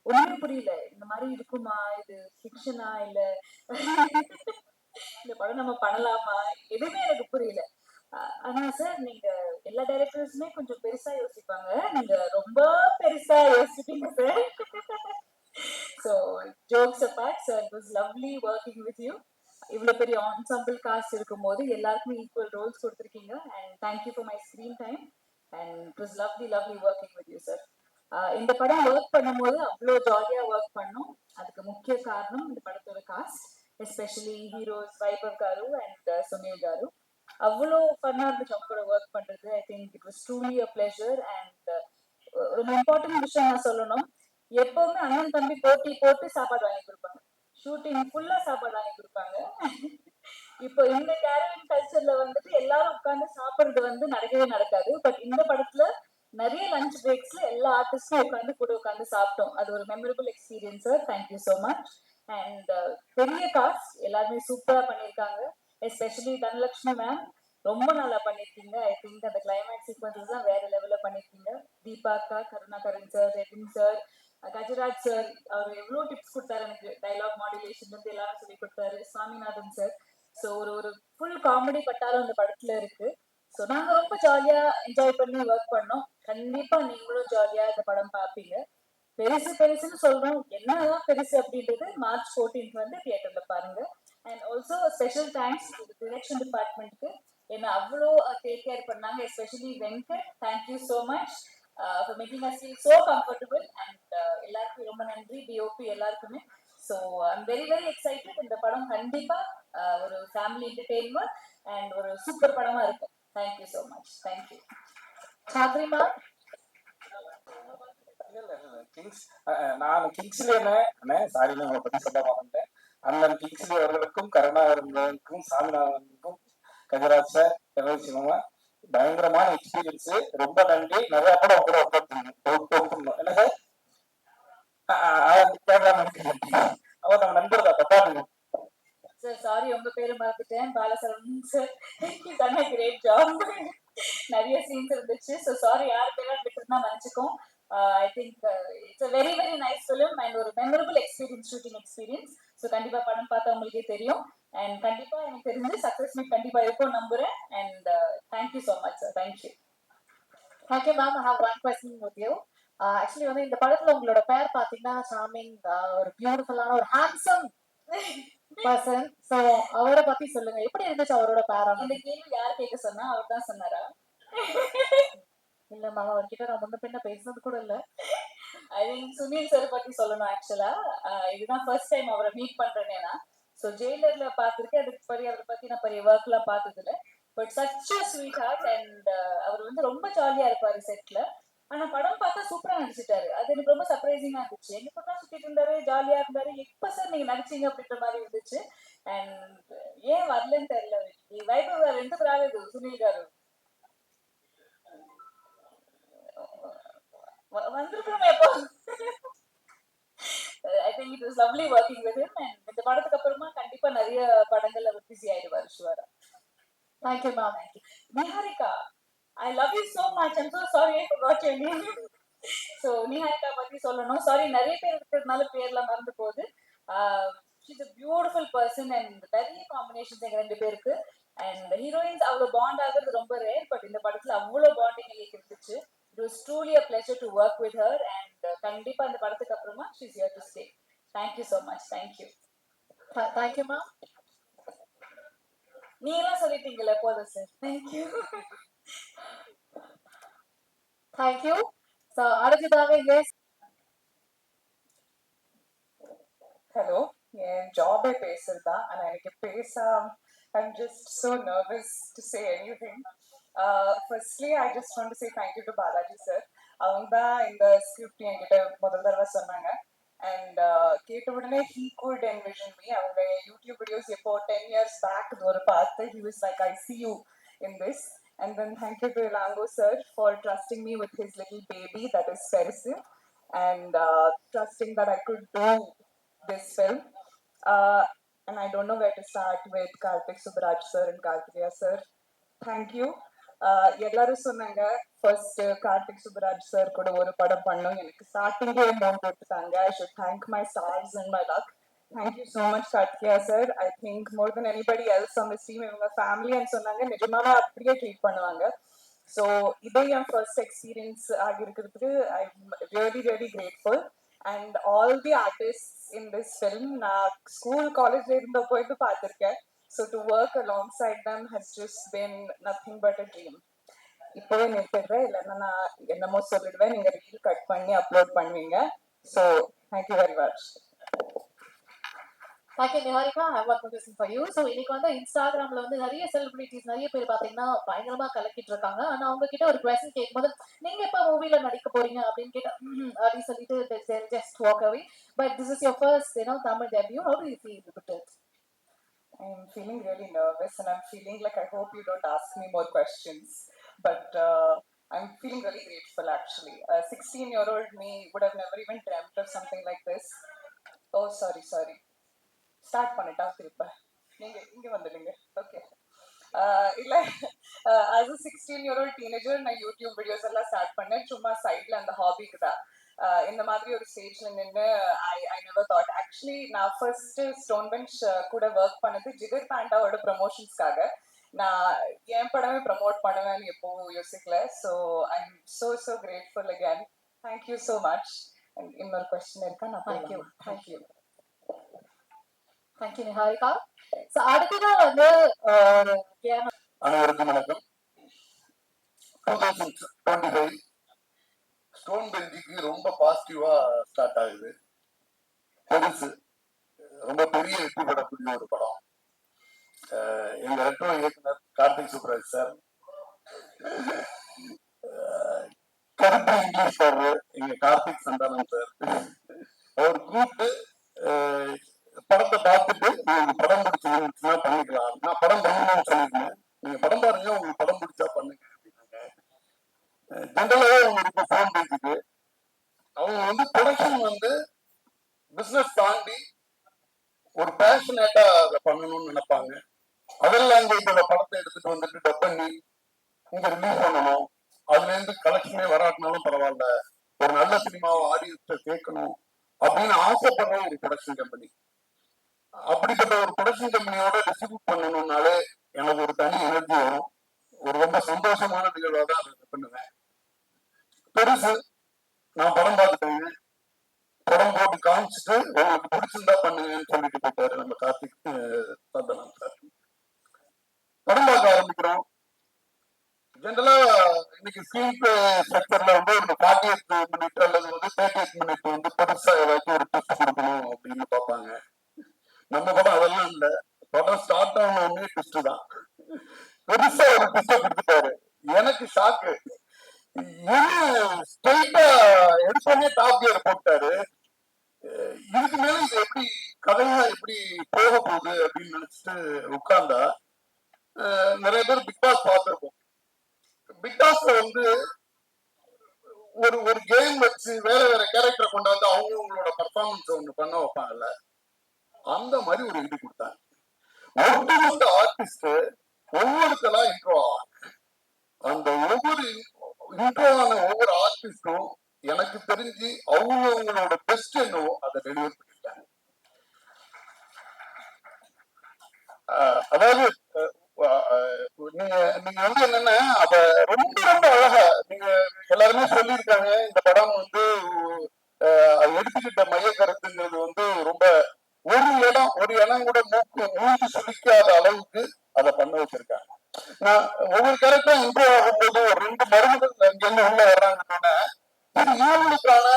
ஒண்ணுமே புரியல. இந்த மாதிரி இருக்குமா, இது ஃபிக்ஷனா இல்ல இந்த படம் நம்ம பண்ணலாமா, எதுவுமே எனக்கு புரியல. ஆனா சார் நீங்க எல்லா டைரக்டர்ஸுமே கொஞ்சம் பெருசா யோசிப்பாங்க, நீங்க ரொம்ப பெருசா யோசிப்பீங்க sir. So jokes abort sir, it was lovely working with you. இவ்வளவு பெரிய ஆன்சாம்பிள் காஸ்ட் இருக்கும்போது எல்லாருக்குமே ஈக்குவல் ரோல்ஸ் கொடுத்துருக்கீங்க. And thank you for my screen time and it was lovely working with you sir. இந்த படம் ஒர்க் பண்ணும்போது அவ்வளோ ஜாலியா ஒர்க் பண்ணோம். அதுக்கு முக்கிய காரணம் இந்த படத்தோட cost, especially heroes Vaibhav car and Sunil car. அவ்வளோ ஃபன்னா இருந்துச்சு அவங்க கூட ஒர்க் பண்றது. ஐ think it was truly a pleasure. And ரொம்ப இம்பார்ட்டன்ட் விஷயம் நான் சொல்லணும், எப்பவுமே அண்ணன் தம்பி போட்டி போட்டு சாப்பாடு வாங்கி கொடுப்பாங்க, ஷூட்டிங் ஃபுல்லா சாப்பாடு வாங்கி கொடுப்பாங்க. இப்போ இந்த கேரளின் கல்ச்சர்ல வந்துட்டு எல்லாரும் உட்கார்ந்து சாப்பிடுறது வந்து நடக்கவே நடக்காது. பட் இந்த படத்துல நிறைய லஞ்ச் பிரேக்ஸ்ல எல்லா ஆர்டிஸ்டும் உட்காந்து கூட உட்காந்து சாப்பிட்டோம். அது ஒரு memorable experience sir. Thank you so much. And பெரிய காஸ்ட் எல்லாருமே சூப்பரா பண்ணியிருக்காங்க. எஸ்பெஷலி தனலட்சுமி மேம் ரொம்ப நல்லா பண்ணியிருக்கீங்க. ஐ திங்க் அந்த கிளைமேக்ஸ் சீக்வன்சஸ் தான் வேற லெவல்ல பண்ணியிருக்கீங்க. தீபாக்கா, Karunakaran sir, Redin sir, Gajaraj sir அவர் எவ்வளோ டிப்ஸ் கொடுத்தாரு எனக்கு, டைலாக் மாடுலேஷன் இருந்து எல்லாரும் சொல்லி கொடுத்தாரு. சுவாமிநாதன் சார். ஸோ ஒரு ஃபுல் காமெடி பட்டாலும் அந்த படத்துல இருக்கு. ஸோ நாங்க ரொம்ப ஜாலியா என்ஜாய் பண்ணி ஒர்க் பண்ணோம். கண்டிப்பா நீங்களும் ஜாலியா இந்த படம் பார்ப்பீங்க. பெருசுன்னு சொல்றோம், என்னதான் பெருசு அப்படின்றது மார்ச் 14th வந்து தியேட்டர்ல பாருங்க. And also special thanks to direction டிபார்ட்மெண்ட்க்கு, என்ன அவ்வளோ டேக் கேர் பண்ணாங்க. Especially Venkat, thank you so much for making us feel so comfortable. And எல்லாருக்கும் ரொம்ப நன்றி, டிஓபி எல்லாருக்குமே. So I'm very excited. இந்த படம் கண்டிப்பா ஒரு ஃபேமிலி என்டர்டெயின்மெண்ட் அண்ட் ஒரு சூப்பர் படமா இருக்கும். Thank you so much. தேங்க்யூ. சாந்திரிமா. கிங்ஸ் நான் கிங்ஸ்லி அண்ணே சாரி உங்களை பத்தி சொல்ல மாட்டேன். அண்ணன் கிங்ஸ்லி அவர்களுக்கும் கருணாகரனுக்கும் சாமிநாதனுக்கும் கஜராஜ் சார், சிவமா பயங்கரமான எக்ஸ்பீரியன்ஸ். ரொம்ப நன்றி. நிறைய படம் கூட ஒர்க் என்ன சார் அவர் நம்ம நண்பர் தான் பத்தாண்டு சார். சாரி உங்க பேரு மறந்துட்டேன், Balasaravanan sir. You done a great job. நிறைய சீன்ஸ் இருந்துச்சு. ஸோ சாரி யார் பேரெல்லாம் விட்டுருந்தா மன்னிச்சுக்கோம். I think it's a very nice film and ஒரு memorable experience, shooting experience. So கண்டிப்பா படம் பார்த்தா உங்களுக்கே தெரியும். அண்ட் கண்டிப்பா எனக்கு தெரிஞ்சு சக்சஸ் மீட் கண்டிப்பா இருக்கும் நம்புறேன். And thank you so much sir. Thank you. Okay ma'am, I have one question with you. Actually வந்து இந்த படத்துல உங்களோட பேர் பாத்தீங்கன்னா சாமிங், ஒரு பியூட்டிஃபுல்லான ஒரு ஹேண்ட்ஸம் பர்சன். ஸோ அவரை பத்தி சொல்லுங்க, எப்படி இருந்துச்சு அவரோட பேரா? இந்த கேள்வி யார் கேட்க சொன்னா? அவர் தான் சொன்னாரா? இல்ல மேம், அவர்கிட்ட நான் முன்ன பின்ன பேசுனது கூட இல்ல. ஐ திங்க் சுனில் சார் பத்தி சொல்லணும். ஆக்சுவலா இதுதான் ஃபர்ஸ்ட் டைம் அவரை மீட் பண்றேன்னா. ஸோ ஸோ ஜெயிலர்ல பார்த்துருக்கேன், அதுக்கு பெரிய அதை பத்தி நான் பெரிய ஒர்க்லாம் பார்த்தது இல்லை. But such a sweet heart and அவர் வந்து ரொம்ப ஜாலியா இருப்பாரு செட்ல. ஆனா படம் பார்த்தா சூப்பரா நடிச்சிட்டாரு. அது எனக்கு ரொம்ப சர்ப்ரைசிங்கா இருந்துச்சு. எங்க பக்கம் சுத்திட்டு இருந்தாரு, ஜாலியா இருந்தாரு. எப்ப சார் நீங்க நடிச்சீங்க அப்படின்ற மாதிரி இருந்துச்சு. అండ్ ఏం వదలని తెరలేదు ఈ వైపు గారు ఎందుకు రాలేదు సునీల్ గారు வந்திருக்கணும் எப்போ. I think it was lovely working with him and இந்த படத்துக்கு அப்புறமா கண்டிப்பா நிறைய படங்கள்ல அவர் பிஸி ஆயிடுவாரு ஷுவரா. Thank you ma'am. Thank you Niharika. I love you so much. I'm so sorry I forgot your name. So Niharika பத்தி சொல்லணும். சாரி நிறைய பேர் இருக்கிறதுனால பேர்லாம் மறந்து போகுது. she's a beautiful person and நிறைய காம்பினேஷன்ஸ் எங்க ரெண்டு பேருக்கு. அண்ட் ஹீரோயின்ஸ் அவ்வளவு பாண்ட் ஆகுறது ரொம்ப ரேர். பட் இந்த படத்துல அவ்வளவு பாண்டிங் எங்களுக்கு இருந்துச்சு. It was truly a pleasure to work with her and கண்டிப்பா இந்த படத்துக்கு அப்புறமா she's here to stay. Thank you so much. Thank you. Thank you, ma'am. நீ எல்லாம் சொல்லிட்டீங்கல்ல போதும் sir. Thank you. Thank you. So அடுத்ததாக yes. ஹலோ, என் ஜாபே பேசுறது தான். ஆனால் எனக்கு பேச I'm just so nervous to say anything. Firstly, I just want to say thank you to Balaji sir. அவங்க தான் இந்த ஸ்கிரிப்ட் என்கிட்ட முதல் தடவை சொன்னாங்க. அண்ட் கேட்ட உடனே he could envision me. அவங்க யூடியூப் வீடியோஸ் எப்போ 10 years back ஒரு பார்த்து he was like I see you in this. And then thank you to Elango sir for trusting me with his little baby that is Perisim and trusting that I could do this film. And I don't know where to start with Karthik Subbaraj sir and Karthikeya sir. Thank you. எல்லாரும் சொன்னாங்க first Karthik Subbaraj sir கூட ஒரு படம் பண்ணோம். எனக்கு ஸ்டார்டிங்கே amount கொடுத்துட்டாங்க. I should thank my stars and my luck. Thank you so much Karthikeya sir. I think more than anybody else on this team இவங்க ஃபேமிலின்னு சொன்னாங்க. நிஜமாவே அப்படியே ட்ரீட் பண்ணுவாங்க. ஸோ இதே என் ஃபர்ஸ்ட் எக்ஸ்பீரியன்ஸ் ஆகிருக்கிறதுக்கு I am really really grateful. And all the artists in this film நான் school காலேஜ்ல இருந்த போயிட்டு பார்த்திருக்கேன். So to work alongside them has just been nothing but a dream. இப்போவே நிறுத்திடுறேன், இல்லைன்னா நான் என்னமோ சொல்லிடுவேன், நீங்க ரீல் கட் பண்ணி அப்லோட் பண்ணுவீங்க. So thank you very much. Thank you Niharika. I have one more question for you. So இன்னைக்கு வந்து இன்ஸ்டாகிராம்ல வந்து நிறைய செலிபிரிட்டிஸ் நிறைய பேர் பாத்தீங்கன்னா பயங்கரமா கலக்கிட்டு இருக்காங்க. ஆனா அவங்க கிட்ட ஒரு கொஸ்டின் கேட்கும்போது நீங்க எப்ப மூவில நடிக்க போறீங்க அப்படின்னு கேட்டா அப்படின்னு சொல்லிட்டு just walk away. But this is your first, Tamil debut. How do you feel about it? I'm feeling really nervous and I'm feeling like I hope you don't ask me more questions. But I'm feeling really grateful actually. 16-year-old me would have never even dreamt of something like this. Oh, sorry. Start பண்ணிட்டா திருப்ப நீங்க இங்க வந்துடுங்க. Okay, இல்ல as a 16-year-old teenager நான் YouTube videos எல்லாம் start பண்ணேன். சும்மா சைட்ல அந்த ஹாபிக்கு தான். இந்த மாதிரி ஒரு ஸ்டேஜ்ல நின்று ஐ நெவர் தாட். ஆக்சுவலி நான் ஃபர்ஸ்ட் ஸ்டோன் பெஞ்ச் கூட ஒர்க் பண்ணது ஜிகர் பாண்டாவோட ப்ரமோஷன்ஸ்க்காக. நான் என் படமே ப்ரமோட் பண்ணுவேன்னு எப்பவும் யோசிக்கல. So I am so grateful again. Thank you so much. And இன்னொரு கொஸ்டின் இருக்கா? நான் Thank you Niharika. So அடுத்ததா வந்து அனைவருக்கும் வணக்கம். 2025 ஸ்டோன் பெஞ்சுக்கு ரொம்ப பாசிட்டிவா ஸ்டார்ட் ஆகுது. பெருசு ரொம்ப பெரிய வெற்றி பெறக்கூடிய ஒரு படம். எங்க ரெட்டோ இயக்குனர் கார்த்திக் சுப்ராஜ் சார், கருப்பு இங்கிலீஷ் சார், எங்க கார்த்திக் சந்தானம் சார், அவர் கூப்பிட்டு படத்தை பார்த்துட்டு உங்களுக்கு படம் பிடிச்சிருந்துச்சுன்னா பண்ணிக்கலாம். நான் படம் பண்ணணும்னு சொல்லியிருந்தேன். நீங்க படம் பாருங்க, உங்களுக்கு படம் பிடிச்சா பண்ணுங்க அப்படின்னாங்க. ஜென்ரலாவே அவங்களுக்கு ஃபோன் பேசிட்டு அவங்க வந்து ப்ரொடக்ஷன் வந்து பிசினஸ் தாண்டி ஒரு பேஷனேட்டா அதை பண்ணணும்னு நினைப்பாங்க. அதெல்லாம் லாங்குவேஜோட படத்தை எடுத்துட்டு வந்துட்டு டப் பண்ணி இங்க ரிலீஸ் பண்ணணும். அதுல இருந்து கலெக்ஷனே வராட்டினாலும் பரவாயில்ல, ஒரு நல்ல சினிமாவை ஆடியன்ஸை கேட்கணும் அப்படின்னு ஆசைப்படுற ஒரு ப்ரொடக்ஷன் கம்பெனி. அப்படிப்பட்ட ஒரு ப்ரொடக்ஷன் கம்பெனியோட டிஸ்ட்ரிபியூட் பண்ணணும்னாலே எனக்கு ஒரு தனி எனர்ஜி வரும். ஒரு ரொம்ப சந்தோஷமான நிகழ்வாக தான் அதை பண்ணுவேன். பெருசு நான் படம் பார்த்துட்டேங்க. படம் போட்டு காமிச்சிட்டு உங்களுக்கு பிடிச்சிருந்தா பண்ணுங்கன்னு சொல்லிட்டு போயிட்டாரு நம்ம கார்த்திக் சந்தனம் சார். படம் பார்க்க ஆரம்பிக்கிறோம். ஜென்ரலா இன்னைக்கு ஸ்கிரீன் பிளே ஸ்ட்ரக்சர்ல வந்து ஒரு 48 மினிட் அல்லது வந்து 38 மினிட் வந்து பெருசா ஏதாச்சும் ஒரு டெஸ்ட் கொடுக்கணும் அப்படின்னு பார்ப்பாங்க. நம்ம படம் அதெல்லாம் இல்ல. எனக்கு ஷாக்கு. ஸ்ட்ரைட்டா எடுத்தோடனே டாப் கியர் போட்டாரு. இதுக்கு மேல இது எப்படி கதையா எப்படி போக போகுது அப்படின்னு நினைச்சிட்டு உட்கார்ந்தா, நிறைய பேர் பிக் பாஸ் பார்த்திருப்போம். பிக் பாஸ்ல வந்து ஒரு ஒரு கேம் வச்சு வேற வேற கேரக்டரை கொண்டாந்து அவங்களோட பர்ஃபார்மன்ஸ் ஒண்ணு பண்ண வைப்பாங்கல்ல, அந்த மாதிரி ஒரு இது கொடுத்தாங்க. ஒட்டுமொத்த ஆர்டிஸ்ட் ஒவ்வொருத்தரா இன்ட்ரோ ஆவாங்க. அந்த ஒவ்வொரு இன்ட்ரோ ஆன ஒவ்வொரு ஆர்டிஸ்டும் எனக்கு தெரிஞ்சு அவங்களோட பெஸ்ட் என்னவோ அதை டெலிவர் பண்ணிட்டாங்க. அதாவது நீங்க நீங்க வந்து என்னன்னா அத ரொம்ப ரொம்ப அழகா நீங்க எல்லாருமே சொல்லியிருக்காங்க. இந்த படம் வந்து அது எடுத்துக்கிட்ட மைய கருத்துங்கிறது வந்து ரொம்ப ஒரு இடம் கூட மூழ்கி சுழிக்காத அளவுக்கு அதை பண்ண வச்சிருக்காங்க. நான் ஒவ்வொரு கேரக்டரும் இம்ப்ரூவ் ஆகும்போது ஒரு 2 மருமகள் அங்கிருந்து உள்ள வர்றாங்கன்னா இவங்களுக்கான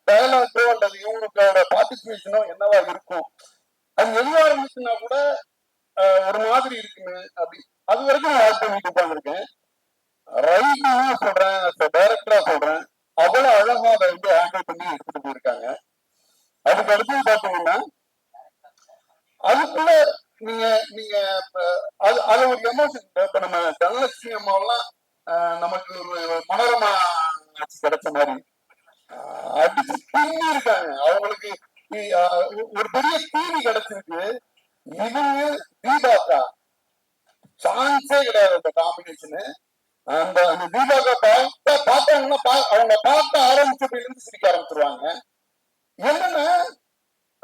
டயலாக்கோ அல்லது இவங்களுக்கான பார்ட்டிசிபேஷனோ என்னவா இருக்கும், அது எதுவா இருந்துச்சுன்னா கூட ஒரு மாதிரி இருக்குன்னு அப்படி அது வரைக்கும் நான் ஆட் பண்ணிட்டு உட்காந்துருக்கேன். ரைட்டா சொல்றேன், டைரக்டரா சொல்றேன், அவ்வளவு அழகா அதை வந்து ஹேண்டில் பண்ணி எடுத்துட்டு போயிருக்காங்க. அதுக்கு அடுத்து பாத்தீங்கன்னா அதுக்குள்ள நீங்க நீங்க அது ஒரு எமோஷன். இப்ப நம்ம தனலட்சுமி அம்மாவெல்லாம் நமக்கு ஒரு மனோரமா கிடைச்ச மாதிரி அடிச்சு பின்னி இருக்காங்க. அவங்களுக்கு ஒரு பெரிய தீனி கிடைச்சிருக்கு. இவங்க தீபாக்கா சான்ஸே கிடையாது அந்த காம்பினேஷனு. அந்த அந்த தீபாக்கா பார்த்தாங்கன்னா அவங்க பார்க்க ஆரம்பிச்சதுல இருந்து சிரிக்க ஆரம்பிச்சிருவாங்க. என்னன்னா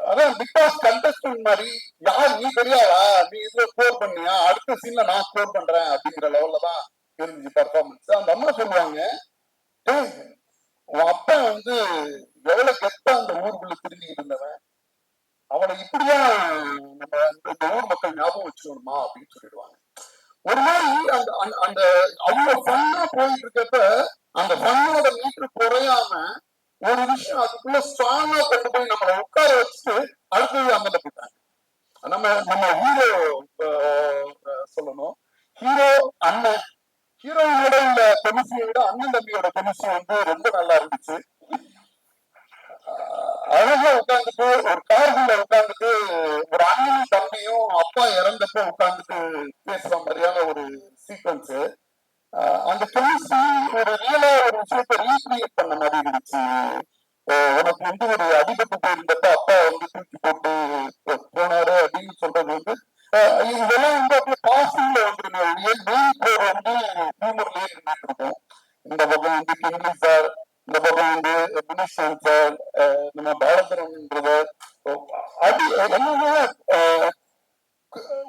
அதான் பிக் பாஸ் கண்டஸ்டன்ட் மாதிரி யார் நீ தெரியாதா, நீ இதுல ஸ்கோர் பண்ணியா, அடுத்த சீன்ல நான் ஸ்கோர் பண்றேன் அப்படிங்கிற லெவல்ல தான் இருந்துச்சு பர்ஃபார்மன்ஸ். அந்த அம்மா சொல்லுவாங்க, உன் அப்பா வந்து எவ்வளவு கெட்டா அந்த ஊருக்குள்ள திரும்பிக்கிட்டு இருந்தவன், அவனை இப்படிதான் நம்ம இந்த ஊர் மக்கள் ஞாபகம் வச்சுக்கணுமா அப்படின்னு சொல்லிடுவாங்க. ஒரு மாதிரி அந்த அந்த அவ்வளவு ஃபன்னா போயிட்டு இருக்கப்ப அந்த ஃபன்னோட மீட்டர் குறையாம ஒரு விஷயம் அதுக்குள்ள ஸ்ட்ராங்கா கொண்டு போய் நம்மளை உட்கார வச்சுட்டு அடுத்தது அந்த போயிட்டாங்க. நம்ம நம்ம ஹீரோ சொல்லணும். ஹீரோ அண்ணன் ஹீரோயினோட உள்ள கெமிஸ்ட்ரியை விட அண்ணன் தம்பியோட கெமிஸ்ட்ரி வந்து ரொம்ப நல்லா இருந்துச்சு. அழகா உட்காந்துட்டு ஒரு கார்ல உட்காந்துட்டு ஒரு அண்ணனும் தம்பியும் அப்பா இறந்தப்ப உட்காந்துட்டு பேசுற மாதிரியான ஒரு சீக்வன்ஸ். அந்த கெமிஸ்ட்ரி ஒரு ரியலா ஒரு விஷயத்தை ரீக்ரியேட் பண்ண மாதிரி இருந்துச்சு. உனக்கு வந்து ஒரு அடிபட்டு போயிருந்தப்ப அப்பா வந்து தூக்கி போட்டு போனாரு அப்படின்னு சொல்றது வந்து இதெல்லாம் வந்து அப்படியே பாசிட்டிவ்ல வந்துருங்க. வந்து ஹியூமர்லயே இருந்துட்டு இருக்கும். இந்த பக்கம் வந்து கிங்லி சார், இந்த பக்கம் வந்து தினேஷன் சார், நம்ம பாலகரன்ன்றது அது எல்லாமே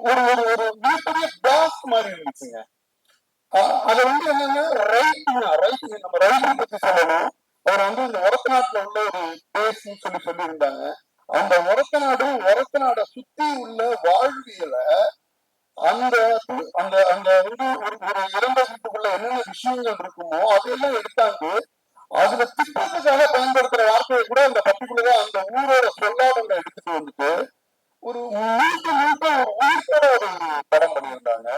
ஒரு ஒரு ஒரு மிகப்பெரிய பாஸ் மாதிரி இருந்துச்சுங்க. அது வந்து என்னன்னா ரைட்டிங் நம்ம ரைட்டிங் பத்தி சொல்லணும். அவர் வந்து இந்த ஒரத்த நாட்டுல உள்ள ஒரு பேஸ்ன்னு சொல்லியிருந்தாங்க. அந்த ஒரத்த நாடை சுத்தி உள்ள வாழ்வியல அந்த அந்த அந்த வந்து ஒரு இறந்த வீட்டுக்குள்ள என்னென்ன விஷயங்கள் இருக்குமோ அதையெல்லாம் எடுத்தாங்க. அதுல திட்டத்துக்காக பயன்படுத்துற வார்த்தையை கூட அந்த பர்டிகுலரா அந்த ஊரோட சொல்லாடங்களை எடுத்துட்டு வந்துட்டு ஒரு முழுக்க ஒரு உயிர்ப்போட ஒரு படம் பண்ணியிருந்தாங்க.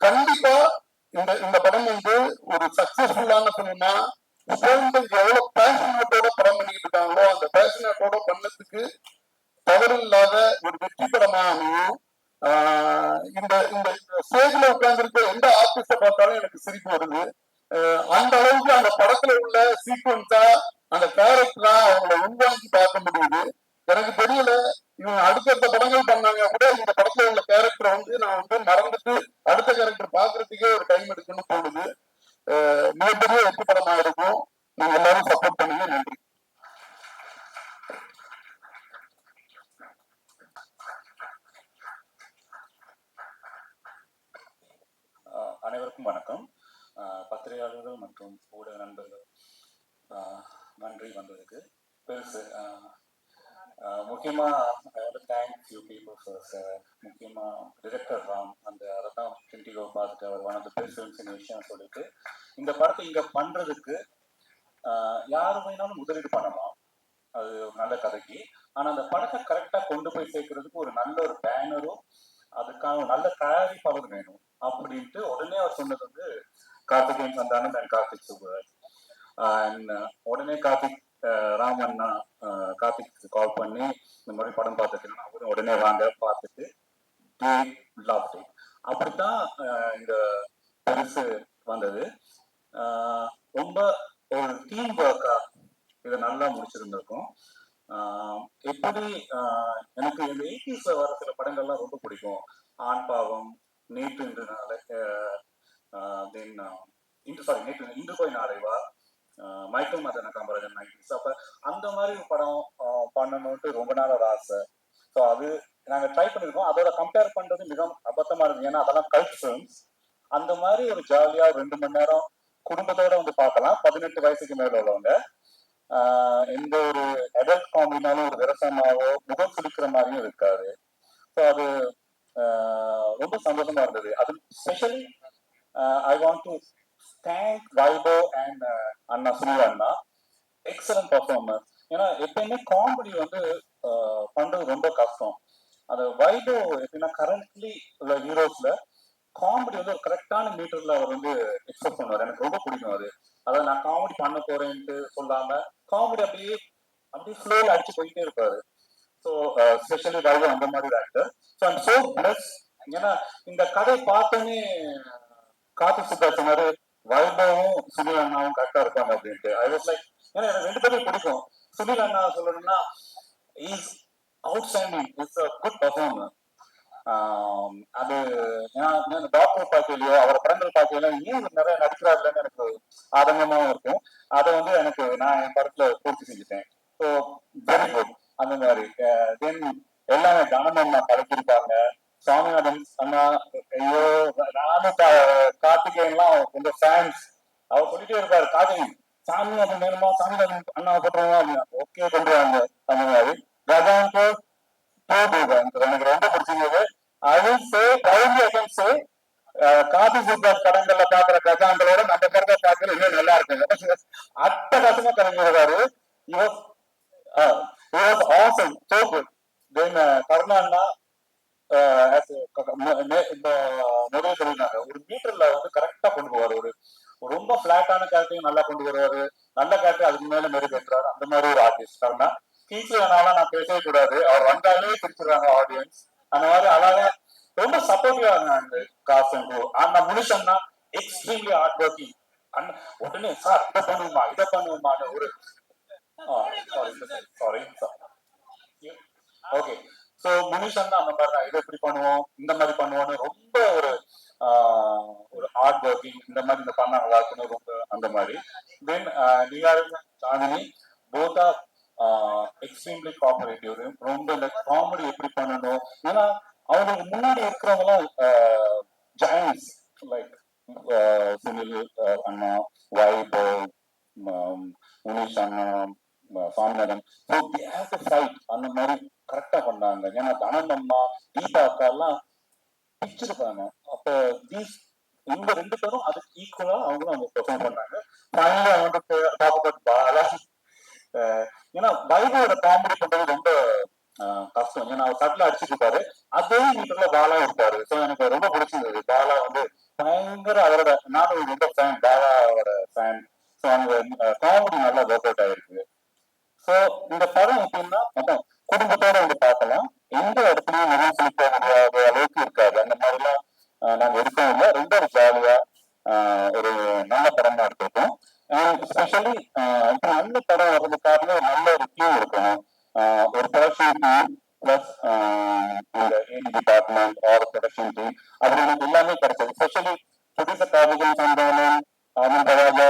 கண்டிப்பா இந்த படம் வந்து ஒரு சக்சஸ்ஃபுல்லான பிலிமா எவ்வளவு பேஷனட்டோட படம் பண்ணிட்டு இருக்காங்களோ அந்த பேஷனட்டோட பண்ணதுக்கு தவறு இல்லாத ஒரு வெற்றி படமா அமையும். இந்த இந்த ஸ்டேஜ்ல உட்கார்ந்துருக்க எந்த ஆர்டிஸ்ட பார்த்தாலும் எனக்கு சிரிப்பு வருது. அந்த அளவுக்கு அந்த படத்துல உள்ள சீக்வன்ஸா அந்த கேரக்டரா அவங்கள உள்வாங்கி பார்க்க முடியுது. எனக்கு தெரியல இவங்க அடுத்தடுத்த படங்கள் பண்ணாங்க கூட இந்த படத்துல உள்ள கேரக்டரை வந்து நான் வந்து மறந்துட்டு அடுத்த கேரக்டர் பாக்குறதுக்கே ஒரு டைம் எடுக்குன்னு தோணுது. மிகப்பெரிய வெற்றி படமா இருக்கும். நீங்க எல்லாரும் சப்போர்ட் பண்ணுங்க. நன்றி. அனைவருக்கும் வணக்கம். பத்திரிகையாளர்கள் மற்றும் ஊடக நண்பர்கள் நன்றி வந்ததுக்கு பெருசு. முக்கியமா தேங்க் யூ பீப்புள் ஃபர்ஸ்ட். முக்கியமா டிரெக்டர் ராம் அந்த அதான் கிண்டிகோ பார்த்துட்டு அவர் one of the best films இந்த விஷயம் சொல்லிட்டு இந்த படத்தை இங்க பண்றதுக்கு யாரு வேணாலும் முதலீடு பண்ணலாம், அது ஒரு நல்ல கதைக்கு. ஆனா அந்த படத்தை கரெக்டா கொண்டு போய் சேர்க்கறதுக்கு ஒரு நல்ல ஒரு பேனரும் அதுக்கான நல்ல தயாரிப்பாளர் வேணும். அப்படின்ட்டு உடனே அவர் சொன்னது வந்து கார்த்திகேயன் சந்தானம் அண்ட் கார்த்திக் சுப்புராஜ். அண்ட் உடனே கார்த்திக் ராமண்ணா கார்த்திக் கால் பண்ணி இந்த மாதிரி படம் பார்த்துட்டு அவரும் உடனே வாங்க பார்த்துட்டு அப்படித்தான் இந்த பரிசு வந்தது. ரொம்ப ஒரு டீம் ஒர்க்கா இதை நல்லா முடிச்சிருந்திருக்கும். எப்படி எனக்கு இந்த 80s வர சில படங்கள்லாம் ரொம்ப பிடிக்கும். ஆண் பாவம், நேற்று இன்று நாளை, நேற்று இன்று போய் நாளைவா, மைக்கேல் மதன காமராஜன் 90s. அப்ப அந்த மாதிரி ஒரு படம் பண்ணணும்ட்டு ரொம்ப நாள் ஒரு ஆசை. ஸோ அது நாங்க ட்ரை பண்ணிருக்கோம். அதோட கம்பேர் பண்றது மிகவும் அபத்தமா இருக்கு. ஏன்னா அதெல்லாம் கல்ட் ஃபிலிம்ஸ். அந்த மாதிரி ஒரு ஜாலியா 2 மணி நேரம் குடும்பத்தோட வந்து பார்க்கலாம். 18 வயசுக்கு மேல உள்ளவங்க. எந்த ஒரு அடல்ட் காமெடினாலும் ஒரு விரசமாவோ முகம் சுளிக்கிற மாதிரியும் இருக்காது. ஸோ அது ரொம்ப சந்தோஷமா இருந்தது. அது especially I want to thank Vaibhav and அண்ணா சுனில் அண்ணா. Excellent performance. ஏன்னா எப்பயுமே காமெடி வந்து பண்றது ரொம்ப கஷ்டம். அந்த வைபோ எப்படின்னா கரண்ட்லி உள்ள ஹீரோஸ்ல காமெடி வந்து ஒரு கரெக்டான மீட்டர்ல அவர் வந்து எக்ஸ்பெக்ட் பண்ணுவார். எனக்கு ரொம்ப பிடிக்கும் அது. அதாவது நான் காமெடி பண்ண போறேன்ட்டு சொல்லாம காமெடி அப்படியே ஸ்லோல அடிச்சு போயிட்டே இருப்பாரு. ஸோ ஸ்பெஷலி வைபோ அந்த மாதிரி actor. So I'm so plus. ஏன்னா இந்த கதை பார்த்தோன்னே கார்த்திக் சுப்புராஜ் சொன்னாரு வைபவும் சுனில் அண்ணாவும் கரெக்டா இருப்பாங்க அப்படின்ட்டு. ஐ வாஸ் லைக், ஏன்னா எனக்கு 2 பேரும் பிடிக்கும். சுனில் அண்ணா சொல்லணும்னா is outstanding, is a good performer. அது டாக்டர் பார்க்கலையோ அவரை படங்கள் பார்க்கலையோ ஏன் நிறைய நடிக்கிறாருலன்னு எனக்கு ஆதங்கமாவும் இருக்கும். அதை வந்து எனக்கு நான் என் படத்துல பூர்த்தி செஞ்சுட்டேன். So very good. அந்த மாதிரி தென் எல்லாமே கணம் படைச்சிருக்காங்க. சாமிநாதன் அண்ணா, ஐயோ நானும் கார்த்திகேயன்லாம் உங்க ஃபேன்ஸ். அவர் சொல்லிட்டே இருக்காரு கார்த்திகேயன் சாமிநாதன் வேணுமா, சாமிநாதன் அண்ணா போட்டுருவோம் அப்படின்னா ஓகே கொண்டு வாங்க. அந்த மாதிரி கஜான்கோ எனக்கு ரொம்ப பிடிச்சிருந்தது. கார்த்திக் சுப்புராஜ் படங்கள்ல பாக்குற கஜான்களோட நம்ம படத்தை பார்க்கறது இன்னும் நல்லா இருக்கு. அட்டகாசமா கலைஞராரு. கருணாண்ணா முதல் சொல்லிருந்தாங்க ஒரு மீட்டர்ல வந்து கரெக்டா கொண்டு போவாரு. ஒரு ரொம்ப பிளாட்டான கேரக்டரையும் நல்லா கொண்டு வருவாரு. நல்ல கேரக்டர் அதுக்கு மேல மெருகேற்றாரு. அந்த மாதிரி ஒரு ஆர்டிஸ்ட் கருணா. கீழ்ச்சியானாலும் நான் பேசவே கூடாது, அவர் வந்தாலே பிடிச்சிருக்காங்க ஆடியன்ஸ். அந்த மாதிரி அழகா ரொம்ப சப்போர்ட்டிவா இருந்தாங்க காஸ்ட் அண்ட் க்ரூ. ஆனா முனிஷன்னா எக்ஸ்ட்ரீம்லி ஹார்ட் ஒர்க்கிங். உடனே சார் இதை பண்ணுவோமான்னு ஒரு சாரி ஓகே. ஸோ முனிஷன்னா அந்த மாதிரி தான், இதை எப்படி பண்ணுவோம் இந்த மாதிரி பண்ணுவோம்னு ரொம்ப ஒரு ஹார்ட் ஒர்க்கிங். இந்த மாதிரி இந்த பண்ண நல்லா இருக்கணும் ரொம்ப அந்த மாதிரி. Then Chandini both are extremely cooperative. ரொம்ப இந்த காமெடி எப்படி பண்ணணும். ஏன்னா அவங்களுக்கு முன்னாடி இருக்கிறவங்களாம் ஜாயின்ஸ் லைக் சுனில் அண்ணா, வைபோ, முனிஷ் அண்ணா, சாமிநாதன். அந்த மாதிரி கரெக்டா பண்ணாங்க. ஏன்னா தனம் அம்மா, தீபா அக்கா எல்லாம் பிடிச்சிருப்பாங்க. அப்ப இவங்க 2 பேரும் அதுக்கு ஈக்குவலா அவங்களும் அவங்க பெர்ஃபார்ம் பண்ணாங்க. ஃபைனலி அவங்களுக்கு டாப் பாலா. ஏன்னா வைபோட காமெடி பண்றது ரொம்ப கஷ்டம். ஏன்னா அவர் தட்டில அடிச்சுட்டு இருப்பாரு, அதே மீட்டர்ல பாலா இருப்பாரு. ஸோ எனக்கு ரொம்ப பிடிச்சிருந்தது. பாலா வந்து பயங்கர அவரோட, நானும் ரொம்ப ஃபேன், பாலாவோட ஃபேன். ஸோ அவங்க காமெடி நல்லா ஒர்க் அவுட் ஆயிருக்கு. ஸோ இந்த படம் எப்படின்னா குடும்பத்தோட வந்து பார்க்கலாம். எந்த இடத்துலயும் நிறைய செலுத்த முடியாத அளவுக்கு இருக்காது. அந்த மாதிரிலாம் நாங்க இருக்கோம் இல்லை. ரொம்ப ஒரு ஜாலியா ஒரு நல்ல படமா எடுத்திருக்கோம். ஸ்பெஷலி இப்போ நல்ல படம் வர்றதுக்காக நல்ல ஒரு டீம் இருக்கணும். ஒரு ப்ரொடக்ஷன் டீம் பிளஸ் இந்த AD department are production team அப்படி எனக்கு எல்லாமே கிடைச்சது. ஸ்பெஷலி ப்ரொடியூசர் கார்த்திகேயன் சந்தானம், ஆனந்தராஜா,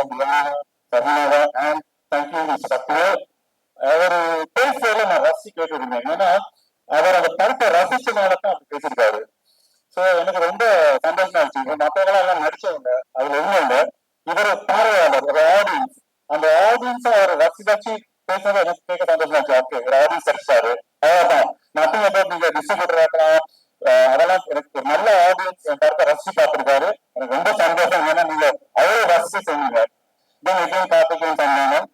சர்ணாவா அண்ட் தேங்க்யூ சத்யா. அவர் பேசுறதுல நான் ரசி கேட்டுருந்தேன். ஏன்னா அவர் அந்த படத்தை ரசிச்சனாலதான் அப்படி பேசியிருக்காரு. ஸோ எனக்கு ரொம்ப சந்தோஷமா இருந்துச்சு. மற்றவங்களாம் எல்லாம் நடிச்சவங்க, அதுல ஒண்ணுங்க இவர் பார்வையாளர், ஒரு ஆடியன்ஸ். அந்த ஆடியன்ஸ் அவர் ரசி பேசுறது எனக்கு கேட்க சந்தோஷமா இருந்துச்சு. ஓகே, ஒரு ஆடியன்ஸ் ரசிச்சாரு. அதான் நத்திங் அபவுட் நீங்க டிஸ்ட்ரிபியூட்டர் இருக்கலாம், அதெல்லாம் எனக்கு ஒரு நல்ல ஆடியன்ஸ் என் படத்தை ரசிச்சு பார்த்திருக்காரு. எனக்கு ரொம்ப சந்தோஷம். ஏன்னா நீங்க அவ்வளவு ரசிச்சு சொன்னீங்க. கார்த்திகேயன் சந்தானம்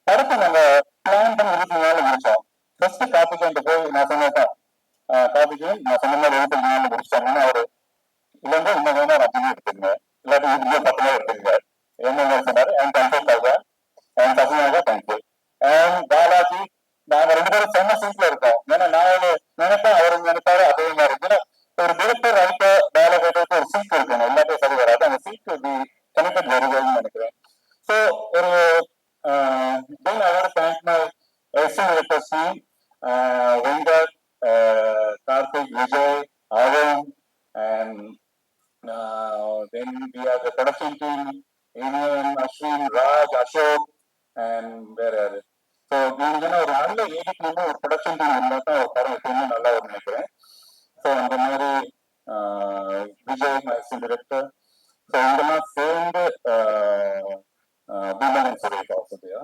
படத்தை நாங்க பிளான் பண்ணி 20 நாள் முடிச்சோம். ஃபர்ஸ்ட் கார்த்திகேயன் போய் நான் சொன்னேன், கார்த்திகேயன் நான் சொன்ன மாதிரி 20 நாள் முடிச்சிட்டாங்கன்னா அவரு இல்லைங்க இன்னும் வேணா 10 நாள் எடுத்துங்க என்ன சொன்னாரு அண்ட் தேங்க்யூ அண்ட் சசினாக தேங்க்யூ அண்ட் பாலாஜி நாங்க 2 பேரும் செம்ம சீட்ல இருக்கோம். ஏன்னா நான் நினைப்பேன் அவரு நினைப்பாரு அதே மாதிரி ஏன்னா ஒரு டிரெக்டர் ரைட்டர் டேரக்டருக்கு ஒரு சீட் இருக்கணும், எல்லாத்தையும் சரி வராது. அந்த சீட் கனெக்டட் வருதுன்னு நினைக்கிறேன். ஸோ ஒரு then I want to thank my directors team, Venkat, Karthik, Vijay, Arun, and then we have the production team, Iman, Ashwin, Raj, Ashok, and where are they? So நீங்கன்னா ஒரு நல்ல ஏடிக்கு ஒரு production team இருந்தால் தான் ஒரு படம் எப்பவுமே நல்லா வரும்னு நினைக்கிறேன். ஸோ அந்த மாதிரி விஜய் மேக்ஸின் டிரெக்டர், ஸோ இதெல்லாம் சேர்ந்து பீமன் சுரேஷ் ஆசிரியா,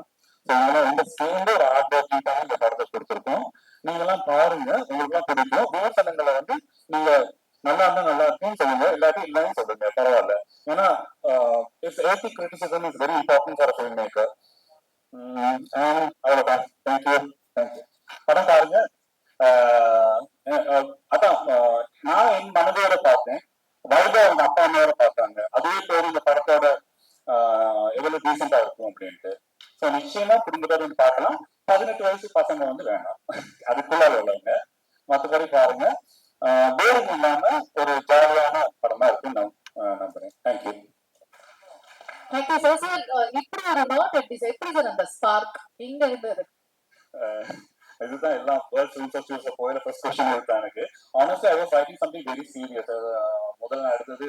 ஸோ இதெல்லாம் ரொம்ப சேர்ந்து ஒரு ஹார்ட் ஒர்க்கிங்காக இந்த படத்தை கொடுத்துருக்கோம். நீங்களாம் பாருங்க, உங்களுக்குலாம் பிடிக்கும். விமர்சனங்களை வந்து நீங்க நல்லா இருந்தா நல்லா இருக்குன்னு சொல்லுங்க, இல்லாட்டி இல்லைன்னு சொல்லுங்க, பரவாயில்ல. ஏன்னா ethic criticism is very important for film maker. அவ்வளோதான். தேங்க்யூ. படம் பாருங்க. அதான் நான் என் மனதோட பார்த்தேன், வைபவ் அவங்க அப்பா அம்மாவோட பார்த்தாங்க. அதுவே பேர் இந்த படத்தோட எவ்வளவு டீசெண்டா இருக்கும் அப்படின்ட்டு. ஸோ நிச்சயமா குடும்பத்தோட வந்து பார்க்கலாம். 18 வயசு பசங்க வந்து வேணாம், அதுக்குள்ளால உள்ளவங்க. மற்றபடி பாருங்க, போரிங் இல்லாம ஒரு ஜாலியான படமா இருக்குன்னு நான் நம்புறேன். தேங்க்யூ. Thank you sir. சார் இப்படி ஒரு நோட் எப்படி சார், எப்படி சார் அந்த ஸ்பார்க் இங்க இருந்தது? இதுதான் எல்லாம் வேர்ல்ட் ஃபிலிம் ஃபெஸ்டிவல்ஸ்ல போயில ஃபர்ஸ்ட் கொஸ்டின் இருக்கு எனக்கு. Honestly I was writing something very serious. முதல்ல நான் எடுத்தது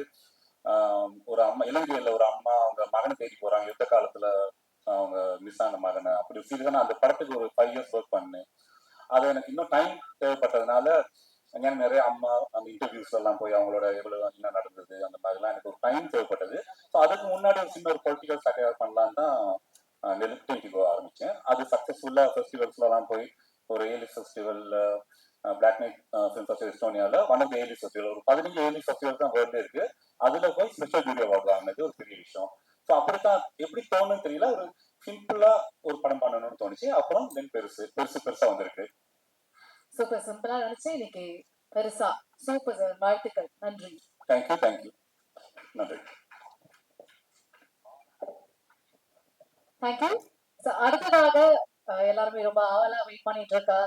ஒரு அம்மா, இலங்கையில ஒரு அம்மா அவங்க மகனை தேடி போறாங்க, யுத்த காலத்துல அவங்க மிஸ் ஆன மகனை. அப்படி சீரியஸா அந்த படத்துக்கு ஒரு 5 years ஒர்க் பண்ணேன். அது எனக்கு இன்னும் டைம் தேவைப்பட்டதுனால அங்கே நிறைய அம்மா அந்த இன்டர்வியூஸ் எல்லாம் போய் அவங்களோட எவ்வளவு என்ன நடந்தது அந்த மாதிரிலாம் எனக்கு ஒரு டைம் தேவைப்பட்டது. ஸோ அதுக்கு முன்னாடி ஒரு சின்ன ஒரு பொலிட்டிக்கல் சட்டையார் பண்ணலான்னு தான் நெலுக்டிகோ ஆரம்பிச்சேன். அது சக்சஸ்ஃபுல்லா ஃபெஸ்டிவல்ஸ்லாம் போய் ஒரு A-list festival, Black Night film festival எஸ்டோனியால one of the A-list festival, ஒரு 15 ஏலிஸ் ஃபெஸ்டிவல் தான் வேர்ல்டு இருக்கு. அதுல போய் ஸ்பெஷல் ஜூரி அவார்டு வாங்கினது ஒரு பெரிய விஷயம். ஸோ அப்படித்தான் எப்படி தோணுன்னு தெரியல, ஒரு சிம்பிளா ஒரு படம் பண்ணணும்னு தோணுச்சு. அப்புறம் தென் பெருசா வந்திருக்கு. சூப்பர், சிம்பிளா நினைச்சு இன்னைக்கு பெருசா. சூப்பர் சார், வாழ்த்துக்கள், நன்றி. தேங்க்யூ. நன்றி. தேங்க்யூ. அடுத்ததாக எல்லாருமே ரொம்ப ஆவலா வெயிட் பண்ணிட்டு இருக்கா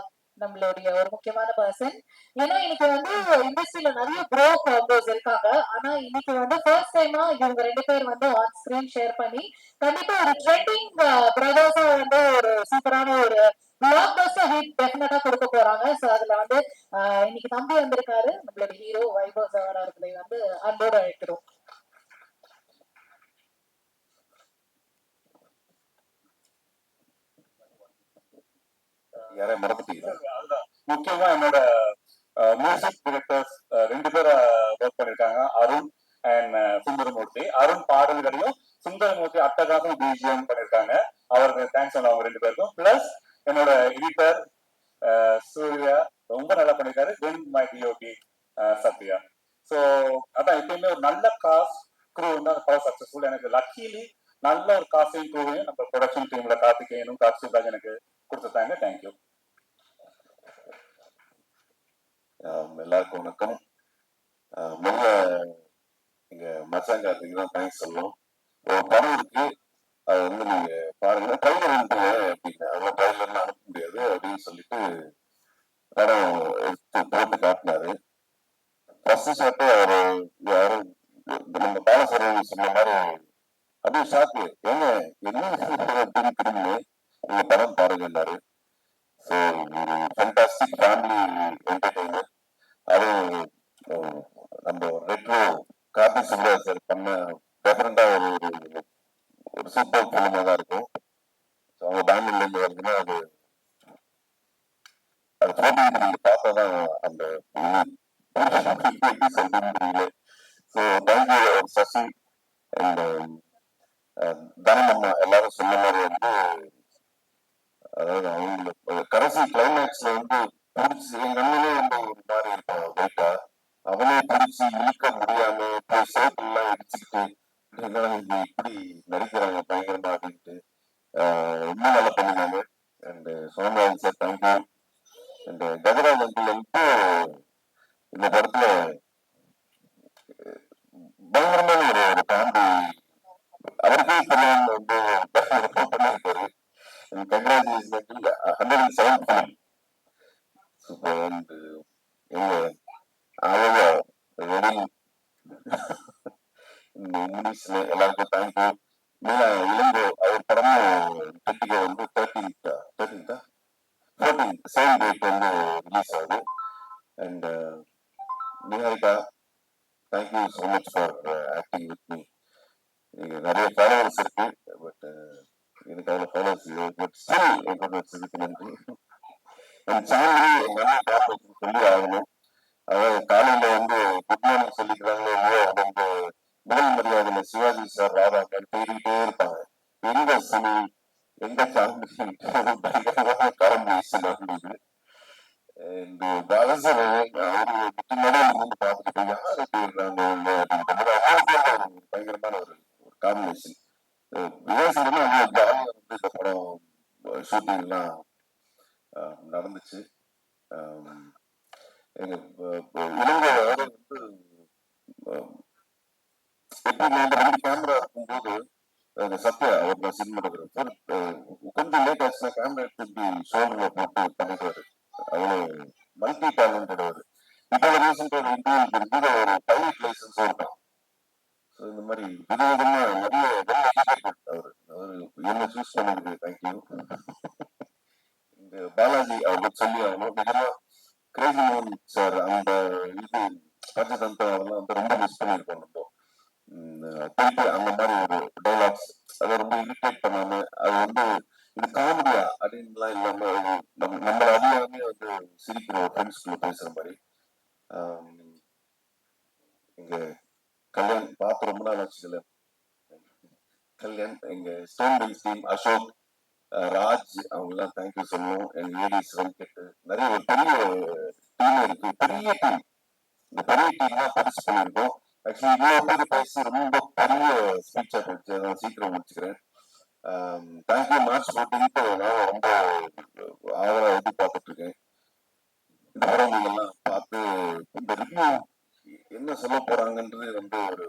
நம்மளுடைய ஒரு முக்கியமான பர்சன். ஏன்னா இன்னைக்கு வந்து இண்டஸ்ட்ரியில நிறைய ப்ரோ காம்போஸ் இருக்காங்க. ஆனா இன்னைக்கு வந்து ஃபர்ஸ்ட் டைமா இவங்க 2 பேர் வந்து ஆன் ஸ்கிரீன் ஷேர் பண்ணி கண்டிப்பா ஒரு ட்ரெண்டிங் பிரதர்ஸா வந்து ஒரு சூப்பரான ஒரு பிளாக் பஸ்டர் ஹிட் டெஃபினட்டா கொடுக்க போறாங்க. சோ அதுல வந்து இன்னைக்கு தம்பி வந்திருக்காரு, நம்மளுடைய ஹீரோ வைபவ் சார் அவர்களை வந்து அன்போடு அழைக்கிறோம். யாரையும் மறந்துட்டீங்க? முக்கியமா என்னோட மியூசிக் டிரெக்டர்ஸ் 2 பேர் ஒர்க் பண்ணிருக்காங்க, அருண் அண்ட் சுந்தரமூர்த்தி. அருண் பாடல்களையும், சுந்தரமூர்த்தி அட்டகாசம் பிஜிஎம் பண்ணிருக்காங்க. அவருக்கு தேங்க்ஸ் சொன்ன அவங்க 2 பேருக்கும். பிளஸ் என்னோட எடிட்டர் சூர்யா ரொம்ப நல்லா பண்ணிருக்காரு. Then my DOP Sathya. So அதான் எப்பயுமே ஒரு நல்ல காஸ்ட் க்ரூ வந்து அந்த படம் சக்சஸ்ஃபுல். எனக்கு லக்கிலி நல்ல ஒரு காஸ்டிங் க்ரூவையும் நம்ம ப்ரொடக்ஷன் டீம்ல கார்த்திகேயனும் கார்த்திக் எனக்கு கொடுத்துட்டாங்க. தேங்க்யூ. எல்லாருக்கும் வணக்கம். முதல்ல எங்க மச்சாங்காரத்துக்கு தான் தேங்க்ஸ் சொல்லணும். ஒரு படம் இருக்கு, அதை வந்து நீங்க பாருங்க, ட்ரைலர் அனுப்புங்க அப்படின்னு. அதெல்லாம் ட்ரைலர்லாம் அனுப்ப முடியாது அப்படின்னு சொல்லிட்டு படம் எடுத்து போட்டு காட்டினாரு. ஃபர்ஸ்ட் ஷாட்டு அவர் யாரும் நம்ம பாலசரவன் சொன்ன மாதிரி அப்படியே ஷாக்கு, ஏங்க என்ன திரும்பி நீங்க படம் பாருங்கன்னாரு. ஸோ ஒரு ஃபேண்டாஸ்டிக் ஃபேமிலி என்டர்டெய்னர். அதுவும் நம்ம ரெட்ரோ கார்த்திக் சுப்ரா சார் பண்ண டெஃபரெண்டா ஒரு சூப்பர் ஃபிலிமாக தான் இருக்கும். ஸோ அவங்க பெங்களூர்ல இருந்து வருதுன்னா அது போட்டோ நீங்க பார்த்தா தான் அந்த எப்படி சொல்றதுன்னு தெரியல. ஸோ தேங்க்யூ சசி அண்ட் தனமம்மா எல்லாரும் சொன்ன மாதிரி வந்து, அதாவது அவங்களுக்கு கடைசி கிளைமேக்ஸ்ல வந்து பிடிச்சி எங்க அண்ணனே வந்து ஒரு மாதிரி இருப்பான் வெயிட்டா, அவனே பிடிச்சி இழுக்க முடியாம போய் சோப்பு எல்லாம் இடிச்சுக்கிட்டு இப்படி நடிக்கிறாங்க பயங்கரமா அப்படின்ட்டு ரொம்ப நல்லா பண்ணினாங்க. And Somarajan sir thank you. And Gajaraj uncle வந்து இந்த படத்துல பயங்கரமான ஒரு ஃபேமிலி அவருக்கே தெரியாம வந்து பண்ணியிருக்காரு. Congratulation 107 film. சூப்பர். அண்ட் எங்க அழகா வெரி இங்கிலீஷ்ல எல்லாருக்கும் தேங்க்யூ. மீனா இளங்கோ அவர் படமும் கிருத்திகை வந்து 13th 7 டேட் வந்து ரிலீஸ் ஆகுது. And Niharika thank you so much for acting with me. நிறைய ஃபாலோவர்ஸ் இருக்கு, பட் எனக்கு அவ்வளோ ஃபாலோவர்ஸ் இல்லை, பட் ஸ்டில் என் கூட வச்சதுக்கு நன்றி. என் சேனல் எங்க அண்ணா பார்த்து சொல்லி ஆகணும். அதாவது காலையில வந்து குட் மார்னிங் சொல்லிக்கிறாங்களோ இல்லையோ, வந்து முதல் மரியாதையில சிவாஜி சார் ராதா தேடிக்கிட்டே இருப்பாங்க. எங்க சினி எங்க பயங்கரமான காம்பினேஷன் இருந்தது. இந்த பாலசர் அவரு முன்னாடியே வந்து பார்த்துட்டு யாரு போயிருந்தாங்க அப்படின்ற பயங்கரமான ஒரு காம்பினேஷன். விவசாயம் அவ்வளோ ஜாலியாக வந்து இந்த படம் ஷூட்டிங் எல்லாம் நடந்துச்சு. எங்க இலங்கை அவரு வந்து எப்படி நாங்க 2 கேமரா இருக்கும்போது சத்யா அவர் சினிமாட்டோகிராஃபர் கொஞ்சம் லேட் ஆச்சுன்னா கேமரா எடுத்து இப்படி ஷோல்டர்ல போட்டு பண்ணிடுவாரு. அவ்வளோ மல்டி டேலண்டட் அவரு. இப்போ ரீசெண்டா ஒரு இன்டர்வியூ இருந்தது, ஒரு பைலட் லைசன்ஸும் இருக்கான். ஸோ இந்த மாதிரி விதவிதமா நிறைய அவரு என்ன சூஸ் பண்ணதுக்கு தேங்க்யூ. இந்த பாலாஜி அவர் சொல்லி ஆகணும். நிஜமா கிரேசி மோகன் சார் அந்த இது பஞ்சதந்திரம் அதெல்லாம் வந்து ரொம்ப மிஸ் பண்ணியிருக்கோம். நம்ம திருப்பி அந்த மாதிரி ஒரு டைலாக்ஸ் அதை ரொம்ப இரிட்டேட் பண்ணாம அது வந்து இது காமெடியா அப்படின்லாம் இல்லாம நம்மள அறியாமே வந்து சிரிக்கிற ஒரு ஃப்ரெண்ட்ஸ்குள்ள பேசுற மாதிரி. எங்க கல்யாண் பார்த்து ரொம்ப நாள் ஆச்சு. கல்யாண் எங்க stone bench team Ashok Raj அவங்கெல்லாம் தேங்க்யூ சொல்லணும். எங்க லேடிஸ் வெங்கட் நிறைய ஒரு பெரிய டீம் இருக்கு, பெரிய டீம். இந்த பெரிய டீம் தான் பரிசு பண்ணியிருக்கோம். ஆக்சுவலி இவ்வளோ பேர் பேசி ரொம்ப பெரிய ஸ்பீச்சா போச்சு, நான் சீக்கிரம் முடிச்சுக்கிறேன். தேங்க்யூ. மார்ச் 14 நான் ரொம்ப ஆவலா எதிர்பார்த்துட்டு இருக்கேன். இந்த படம் நீங்க எல்லாம் பார்த்து இந்த ரிவ்யூ என்ன சொல்ல போறாங்கன்றது வந்து ஒரு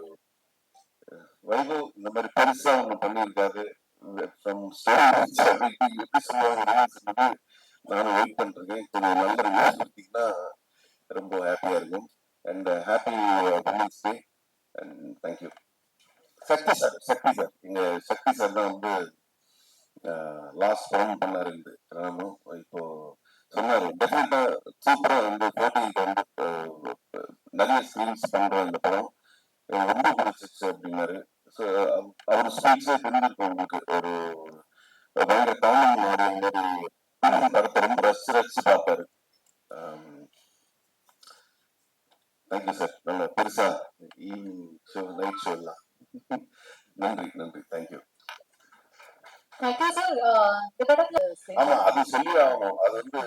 வைபவ் இந்த மாதிரி பெருசா ஒண்ணு பண்ணியிருக்காரு. எப்படி சொல்லுவாங்க நானும் வெயிட் பண்ணிருக்கேன். கொஞ்சம் நல்ல ரிவ்யூ கொடுத்தீங்கன்னா ரொம்ப ஹாப்பியா இருக்கும். And happy women's day and thank you. Sakthi sir எங்க சக்தி சார் தான் வந்து லாஸ்ட் படம் பண்ணாரு. ராமும் இப்போ சொன்னாரு டெஃபினட்டா சூப்பரா வந்து 14th வந்து நிறைய ஸ்கிரீன்ஸ் பண்றோம் இந்த படம், ரொம்ப பிடிச்சிச்சு அப்படின்னாரு. ஸோ அவர் ஸ்பீச்சே தெரிஞ்சிருக்கும் உங்களுக்கு. ஒரு பயங்கர தமிழ் மாதிரி படத்தை ரொம்ப ரசிச்சு பார்ப்பாரு. Thank you sir. நல்ல பெருசா ஈவினிங் ஷோ நைட் ஷோ எல்லாம் நன்றி தேங்க்யூ. ஆமா, அது சொல்லி ஆகணும். அது வந்து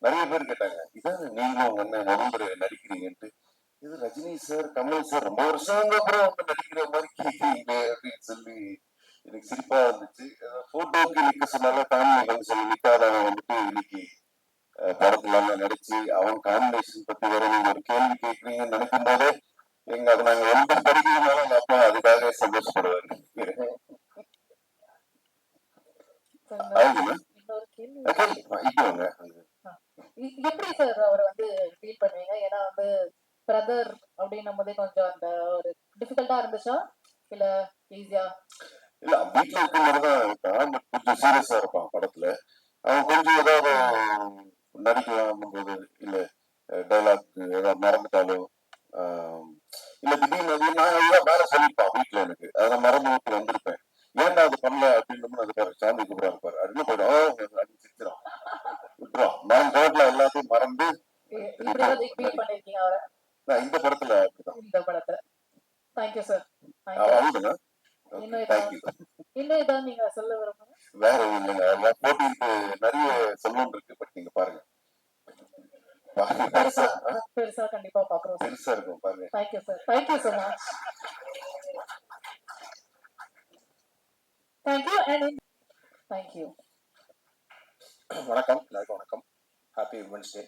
நிறைய பேர் கேட்டாங்க, இதான் நீங்களும் உங்க அண்ணன் நடிக்கிறீங்கன்ட்டு. இது ரஜினி சார் கமல் சார் ரொம்ப வருஷம் அப்புறம் வந்து நடிக்கிற மாதிரி கேட்கிறீங்க அப்படின்னு சொல்லி எனக்கு சிரிப்பா இருந்துச்சு. போட்டோக்கு நிக்க சொன்னால ஃபேமிலி சொல்லி நிக்காதவன் வந்துட்டு இன்னைக்கு படத்துல நடிச்சு அவன் காம்பினேஷன் பத்தி வேற நீங்க ஒரு கேள்வி கேட்கறீங்கன்னு நினைக்கும் போதே எங்க அதை நாங்க எந்த படிக்கிறதுனால எங்க அப்பா அதுக்காக சந்தோஷப்படுவாரு. எப்படி சார் அவர் வந்து ஃபீல் பண்ணுவீங்க? ஏன்னா வந்து பிரதர் அப்படின்னும் போதே கொஞ்சம் அந்த ஒரு டிஃபிகல்ட்டா இருந்துச்சா இல்ல ஈஸியா? இல்ல வீட்டுல இருக்க மாதிரிதான் இருக்கான், பட் கொஞ்சம் சீரியஸா இருப்பான் படத்துல. அவன் கொஞ்சம் ஏதாவது நடிக்கலாம் போது இல்ல டைலாக் ஏதாவது மறந்துட்டாலும் இல்ல திடீர்னு நான் வேலை சொல்லியிருப்பான் வீட்டுல எனக்கு, அதை மறந்து விட்டு வந்திருப்பேன். ஏன்டா அது பண்ணல அப்படின்னு அதுக்காக சாமி கூப்பிடா இருப்பாரு அப்படின்னு போயிடும் அப்படின்னு சிரிச்சிடும் விட்டுரும். நான் ரோட்ல எல்லாத்தையும் மறந்து இந்த படத்துல அப்படிதான். இந்த படத்துல தேங்க்யூ சார். அவ்வளவுதான். இன்னும் இதான் நீங்க சொல்ல விரும்புங்க? வேற இல்லைங்க, போட்டிக்கு நிறைய சொல்லணும் இருக்கு, பட் நீங்க பாருங்க. பெருசா கண்டிப்பா பாக்குறோம். பெருசா இருக்கும் பாருங்க. Thank you sir. Thank you so much. Thank you and thank you. வணக்கம், எல்லாருக்கும் வணக்கம். ஹாப்பி உமன்ஸ் டே.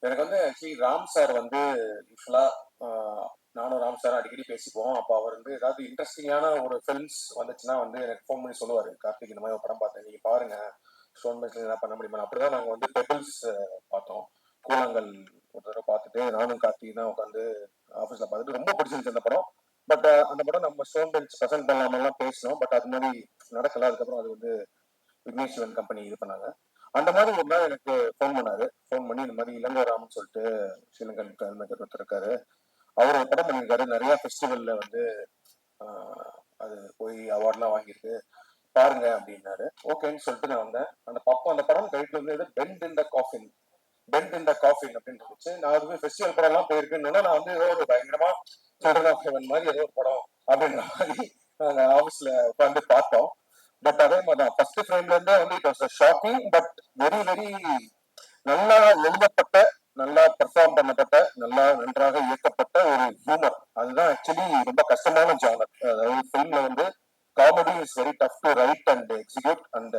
எனக்கு வந்து ஆக்சுவலி ராம் சார் வந்து யூஸ்வலா நானும் ராம் சார் அடிக்கடி பேசிப்போம். அப்போ அவர் வந்து ஏதாவது இன்ட்ரெஸ்டிங்கான ஒரு ஃபிலிம்ஸ் வந்துச்சுன்னா வந்து எனக்கு ஃபோன் பண்ணி சொல்லுவார், கார்த்திக் இந்த மாதிரி ஒரு படம் பார்த்தேன், நீங்கள் பாருங்க, ஸ்டோன் பெஞ்சில் என்ன பண்ண முடியுமா. அப்படிதான் நாங்கள் வந்து பெபிள்ஸ் பார்த்தோம். கூழாங்கல் ஒரு தடவை பார்த்துட்டு நானும் கார்த்திக் தான் உட்காந்து ஆஃபீஸில் பார்த்துட்டு ரொம்ப பிடிச்சிருந்துச்சு அந்த படம். பட் அந்த படம் நம்ம ஸ்டோன் பெஞ்ச் ப்ரெசென்ட் பண்ணலாமெல்லாம் பேசினோம். பட் அது மாதிரி நடக்கல. அதுக்கப்புறம் அது வந்து விக்னேஷ் சிவன் கம்பெனி இது பண்ணாங்க. அந்த மாதிரி ஒரு நாள் எனக்கு ஃபோன் பண்ணாரு. ஃபோன் பண்ணி இந்த மாதிரி இளங்கோராம்னு சொல்லிட்டு ஸ்ரீலங்கன் ஃபில்ம் மேக்கர் ஒருத்தர் இருக்காரு, அவர் ஒரு படம் பண்ணியிருக்காரு, நிறைய ஃபெஸ்டிவல்ல வந்து அது போய் அவார்ட்லாம் வாங்கியிருக்கு, பாருங்க அப்படின்னாரு. ஓகேன்னு சொல்லிட்டு நான் வந்தேன். அந்த படம் டைட்டில் வந்து பெண்ட் இன் த காஃபின், பெண்ட் இன் த காஃபின் அப்படின்னு இருந்துச்சு. நான் அதுவே ஃபெஸ்டிவல் படம் எல்லாம் போயிருக்கேன்னு நான் வந்து ஏதோ ஒரு பயங்கரமா சில்ட்ரன் ஆஃப் ஹெவன் மாதிரி ஏதோ ஒரு படம் அப்படின்ற மாதிரி நாங்க ஆஃபீஸ்ல உட்காந்து பார்த்தோம். பட் அதே மாதிரி தான் ஃபர்ஸ்ட் ஃப்ரேம்ல இருந்தே வந்து it was shocking, but very very நல்லா எழுதப்பட்ட, நல்லா பெர்ஃபார்ம் பண்ணப்பட்ட, நன்றாக இயக்கப்பட்ட ஒரு ஹியூமர். அதுதான் ஆக்சுவலி ரொம்ப கஷ்டமான ஜானர். அதாவது ஃபிலிம்ல வந்து comedy is very tough to right and execute. And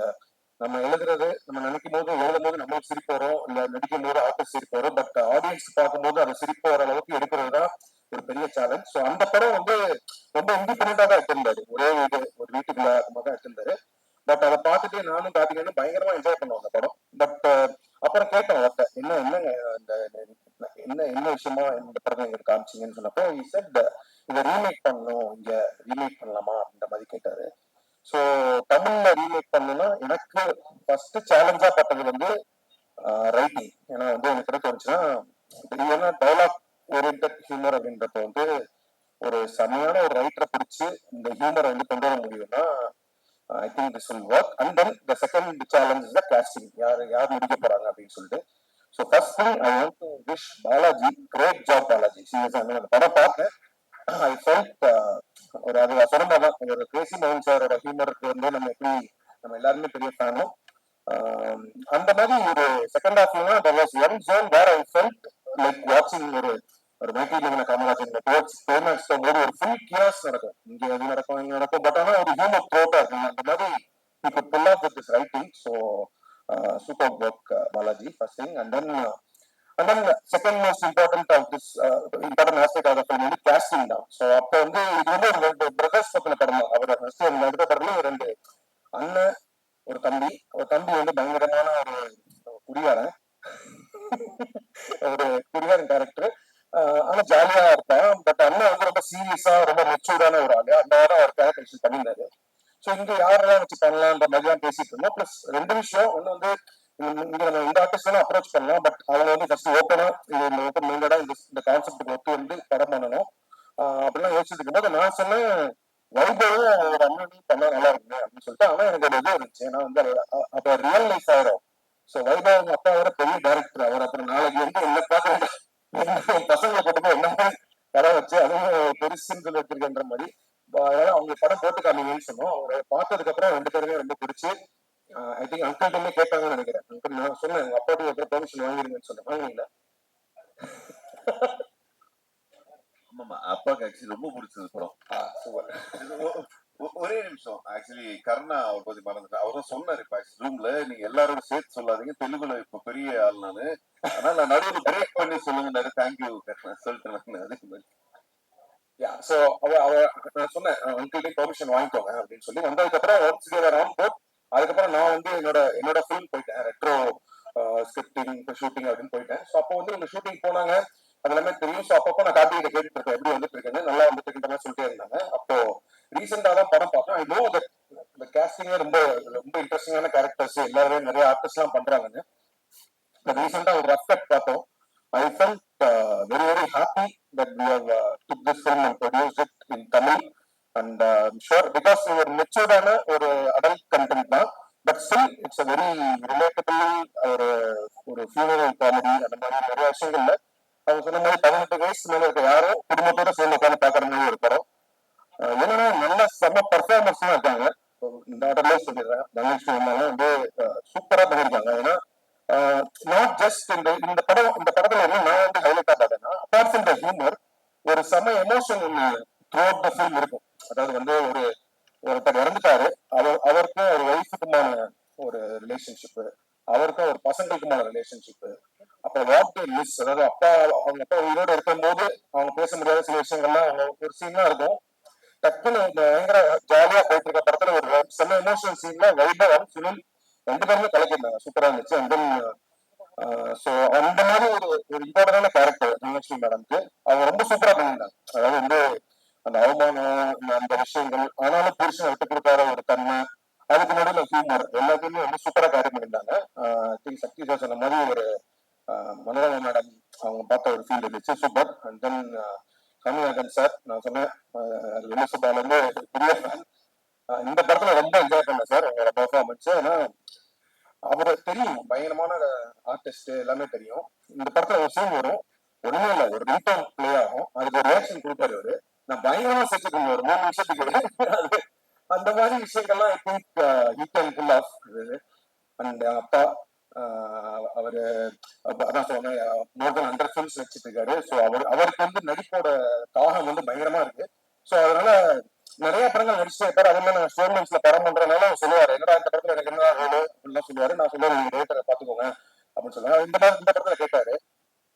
நம்ம எழுதுறது, நம்ம நினைக்கும் போது எழுதும் போது நம்மளும் சிரிப்பு வரும், இல்ல நடிக்கும் போது ஆர்டிஸ்ட் சிரிப்பு வரும். பட் ஆடியன்ஸ் பார்க்கும்போது அது சிரிப்பு வர அளவுக்கு எடுக்கிறது தான் ஒரு பெரிய சேலஞ்ச். ஸோ அந்த படம் வந்து ரொம்ப இண்டிபெண்டா தான் எடுத்திருந்தாரு, ஒரே ஒரு வீட்டுக்குள்ள தான் எடுத்திருந்தாரு. பட் அதை பார்த்துட்டு நானும் கார்த்திகேயனும் பயங்கரமா என்ஜாய் பண்ணுவோம் அந்த படம். பட் அப்புறம் கேட்டோம் அவர்கிட்ட, என்னங்க இந்த என்ன விஷயமா இந்த படம் எங்களுக்கு காமிச்சிங்கன்னு சொன்னப்போ இதை ரீமேக் பண்ணணும், இங்க ரீமேக் பண்ணலாமா அப்படின்ற மாதிரி கேட்டாரு. ஸோ தமிழ்ல ரீமேக் பண்ணணும்னா எனக்கு ஃபர்ஸ்ட் சேலஞ்சா பட்டது வந்து ரைட்டிங். ஏன்னா வந்து எனக்கு என்ன தோணுச்சுன்னா, டயலாக் ஓரியன்ட் ஹியூமர் அப்படின்றப்ப வந்து ஒரு செமையான ஒரு ரைட்டரை பிடிச்சி இந்த ஹியூமரை வந்து கொண்டு வர முடியும்னா I think this will work. And then the second challenge is the casting. யார் நடிக்க போறாங்க அப்படின்னு சொல்லிட்டு. So first thing I want to wish Balaji, great job Balaji. Seriously, அந்த படம் பார்த்தேன். I felt ஒரு அது சொன்னதான் ஒரு கிரேசி மோகன் சாரோட ஹியூமருக்கு வந்து நம்ம எல்லாருமே பெரிய ஃபேனும். அந்த மாதிரி ஒரு செகண்ட் ஹாஃப்ல there was one zone where I felt like watching ஒரு மைக்கேல் லெவன காமராஜன் கிளைமேக்ஸ் போது ஒரு ஃபுல் கியாஸ் நடக்கும், இங்க எது நடக்கும் இங்க நடக்கும். பட் ஆனா ஒரு ஹியூமர் த்ரோட்டா இருக்கும். அந்த மாதிரி he could pull off with this writing. So super work Balaji, first thing. And then second most important of this important aspect of the film வந்து casting தான். ஸோ அப்போ வந்து இது வந்து ஒரு ரெண்டு பிரதர்ஸ் பத்தின படம் தான். அவர் ஃபர்ஸ்ட் எடுத்த படத்துல ஒரு ரெண்டு அண்ணன் ஒரு தம்பி வந்து பயங்கரமான ஒரு குடிகாரன் ஒரு குடிகாரன் கேரக்டர். ஆனா ஜாலியா இருப்பான். பட் அண்ணன் வந்து ரொம்ப சீரியஸா ரொம்ப மெச்சூர்டான ஒரு ஆளு. அந்த மாதிரி அவர் கேரக்டரைசேஷன் பண்ணியிருந்தாரு. ஸோ இங்க யாரெல்லாம் வச்சு பண்ணலான்ற மாதிரி தான் பேசிட்டு இருந்தோம். பிளஸ் ரெண்டு விஷயம், ஒண்ணு வந்து இங்க நம்ம இந்த ஆர்டிஸ்ட் எல்லாம் அப்ரோச் பண்ணலாம், பட் அவங்க வந்து ஃபர்ஸ்ட் ஓப்பனா இது ஓப்பன் மைண்டடா இந்த கான்செப்ட் ஒத்து வந்து படம் பண்ணணும் அப்படிலாம் யோசிச்சுட்டு இருக்கும்போது நான் சொன்னேன் வைபவும் ஒரு அண்ணனையும் பண்ணா நல்லா இருக்குங்க அப்படின்னு சொல்லிட்டு. ஆனா எனக்கு ஒரு இது இருந்துச்சு, ஏன்னா வந்து அப்ப ரியல் லைஃப் ஆயிரும். ஸோ வைபவ் அப்பா வர பெரிய டைரக்டர் அவர், அப்புறம் நாளைக்கு வந்து என்ன பார்க்க பசங்களை போட்டு என்ன படம் வச்சு அதுவும் பெருசுன்னு வச்சிருக்கின்ற மாதிரி. அதனால அவங்க படம் போட்டு காமிங்கன்னு சொன்னோம். அவங்க பார்த்ததுக்கு அப்புறம் ரெண்டு பேருமே ரொம்ப பிடிச்சி ஐ திங்க் அங்கிள்கிட்ட கேட்டாங்கன்னு நினைக்கிறேன். அங்கிள் நான் சொன்னேன் உங்க அப்பாட்டு அப்புறம் பெர்மிஷன் வாங்கிடுங்கன்னு சொன்னேன். வாங்கினீங்களா? ஆமாமா, அப்பாவுக்கு ஆக்சுவலி ரொம்ப பிடிச்சது படம். ஒரே நிமிஷம், ஆக்சுவலி கருணா அவர் பத்தி மறந்துட்டேன். அவரும் சொன்னாரு இப்ப ரூம்ல, நீங்க எல்லாரோட சேர்த்து சொல்லாதீங்க, தெலுங்குல இப்ப பெரிய ஆள் நானு, அதனால நான் நடுவில் பிரேக் பண்ணி சொல்லுங்க. தேங்க்யூ சொல்லிட்டு நான் அதே மாதிரி ஸோ நான் சொன்னேன் அங்கிள்கிட்ட பெர்மிஷன் வாங்கிக்கோங்க அப்படின்னு சொல்லி. வந்ததுக்கு அப்புறம் அதுக்கப்புறம் நான் வந்து என்னோட ஃபிலிம் போயிட்டேன், ரெட்ரோ ஸ்கிரிப்டிங் ஷூட்டிங் அப்படின்னு போயிட்டேன். ஸோ அப்போ வந்து இந்த ஷூட்டிங் போனாங்க, அது எல்லாமே தெரியும். ஸோ அப்பப்போ நான் கார்த்திகிட்ட கேட்டுட்டு இருக்கேன், எப்படி வந்துட்டு இருக்கேன்னு, நல்லா வந்துட்டு இருக்கேன்னு சொல்லிட்டே இருந்தாங்க. அப்போ ரீசெண்டா தான் படம் பார்த்தேன். ஐ நோ தட் இந்த கேஸ்டிங்கே ரொம்ப ரொம்ப இன்ட்ரெஸ்டிங்கான கேரக்டர்ஸ் எல்லாருமே நிறைய ஆர்டிஸ்ட் எல்லாம் பண்றாங்கன்னு. ரீசெண்டா ஒரு ரஃப் கட் பார்த்தோம். I felt very very happy that we have took this film and produced it in Tamil, and I'm sure because we were matured on ஒரு adult content தான், but still it's a very relatable ஒரு funeral comedy. அந்த மாதிரி நிறைய விஷயங்கள்ல அவங்க சொன்ன மாதிரி 18 வயசு மேல இருக்க யாரும் குடும்பத்தோட சேர்ந்து உட்காந்து பாக்குற மாதிரி ஒரு படம். என்னன்னா நல்ல செம்ம பர்ஃபார்மன்ஸ் தான் இருக்காங்க. இந்த ஆர்டர்ல சொல்லிடுறேன், தனுஷ் வந்து சூப்பரா பண்ணிருக்காங்க. ஏன்னா நாட் ஜஸ்ட் இந்த படத்துல என்ன நான் வந்து ஹைலைட் ஆகாதுன்னா, அபார்ட் ஃப்ரம் த ஹியூமர் ஒரு செம emotion throughout the film இருக்கும். அதாவது வந்து ஒருத்தர் இறந்துட்டாரு, அவருக்கும் ஒரு ஒய்ஃபுக்குமான ஒரு ரிலேஷன்ஷிப்பு, அவருக்கும் ஒரு பசங்களுக்குமான ரிலேஷன்ஷிப்பு. அப்ப வாட் மிஸ், அதாவது அப்பா அவங்க அப்பா உயிரோட இருக்கும் போது அவங்க பேச முடியாத சில விஷயங்கள்லாம் அவங்க ஒரு சீன்லாம் இருக்கும். டக்குன்னு இந்த பயங்கர ஜாலியா போயிட்டு இருக்க படத்துல ஒரு செம்ம எமோஷனல் சீன்ல வைபவம் சுனில் 2 பேருமே கலக்கிருந்தாங்க, சூப்பரா இருந்துச்சு. அண்ட் தென் ஸோ அந்த மாதிரி ஒரு இம்பார்ட்டன்டான கேரக்டர் தனலட்சுமி மேடம்க்கு அவங்க ரொம்ப சூப்பரா பண்ணியிருந்தாங்க. அதாவது வந்து அந்த அவமானம் அந்த விஷயங்கள், ஆனாலும் புருஷனை விட்டு கொடுக்காத ஒரு தன்மை, அதுக்கு நடுவில் ஹியூமர், எல்லாத்தையுமே வந்து சூப்பரா கேரி பண்ணியிருந்தாங்க. திங்க் சக்தி சார் சொன்ன மாதிரி ஒரு மனோரமா மேடம் அவங்க பார்த்த ஒரு ஃபீல் இருந்துச்சு, super. And then Kamal Haasan sir, நான் சொன்னேன் விமர்சபாலேருந்து பெரிய ஃபேன். இந்த படத்துல ரொம்ப என்ஜாய் பண்ணேன் சார் உங்களோட பெர்ஃபார்மன்ஸ். ஏன்னா அவரை தெரியும், பயங்கரமான ஆர்டிஸ்ட், எல்லாமே தெரியும். இந்த படத்துல ஒரு சீன் வரும், ஒண்ணுமே இல்லை, ஒரு ரிங்டோன் பிளே ஆகும், அதுக்கு ஒரு ரியாக்ஷன் கொடுப்பாரு அவரு. நான் பயங்கரமா செஞ்சுக்கணும் ஒரு 3 நிமிஷத்துக்கு. அந்த மாதிரி விஷயங்கள்லாம் I think he can pull off. And அப்பா அவரு அதான் சொன்னேன், மோர் தென் 100 ஃபிலிம்ஸ் வச்சுட்டு இருக்காரு. ஸோ அவருக்கு வந்து நடிப்போட தாகம் வந்து பயங்கரமா இருக்கு. ஸோ அதனால நிறைய படங்கள் நடிச்சுட்டே இருப்பாரு. அதுல நான் ஸ்டோர்மெண்ட்ஸ்ல படம் பண்றதுனால அவர் சொல்லுவாரு, என்னடா இந்த படத்துல எனக்கு என்ன ரோல் அப்படின்லாம் சொல்லுவாரு. நான் சொல்லுவேன், நீங்க ரேட்டரை பாத்துக்கோங்க அப்படின்னு சொல்லுவேன். இந்த படத்துல கேட்டாரு,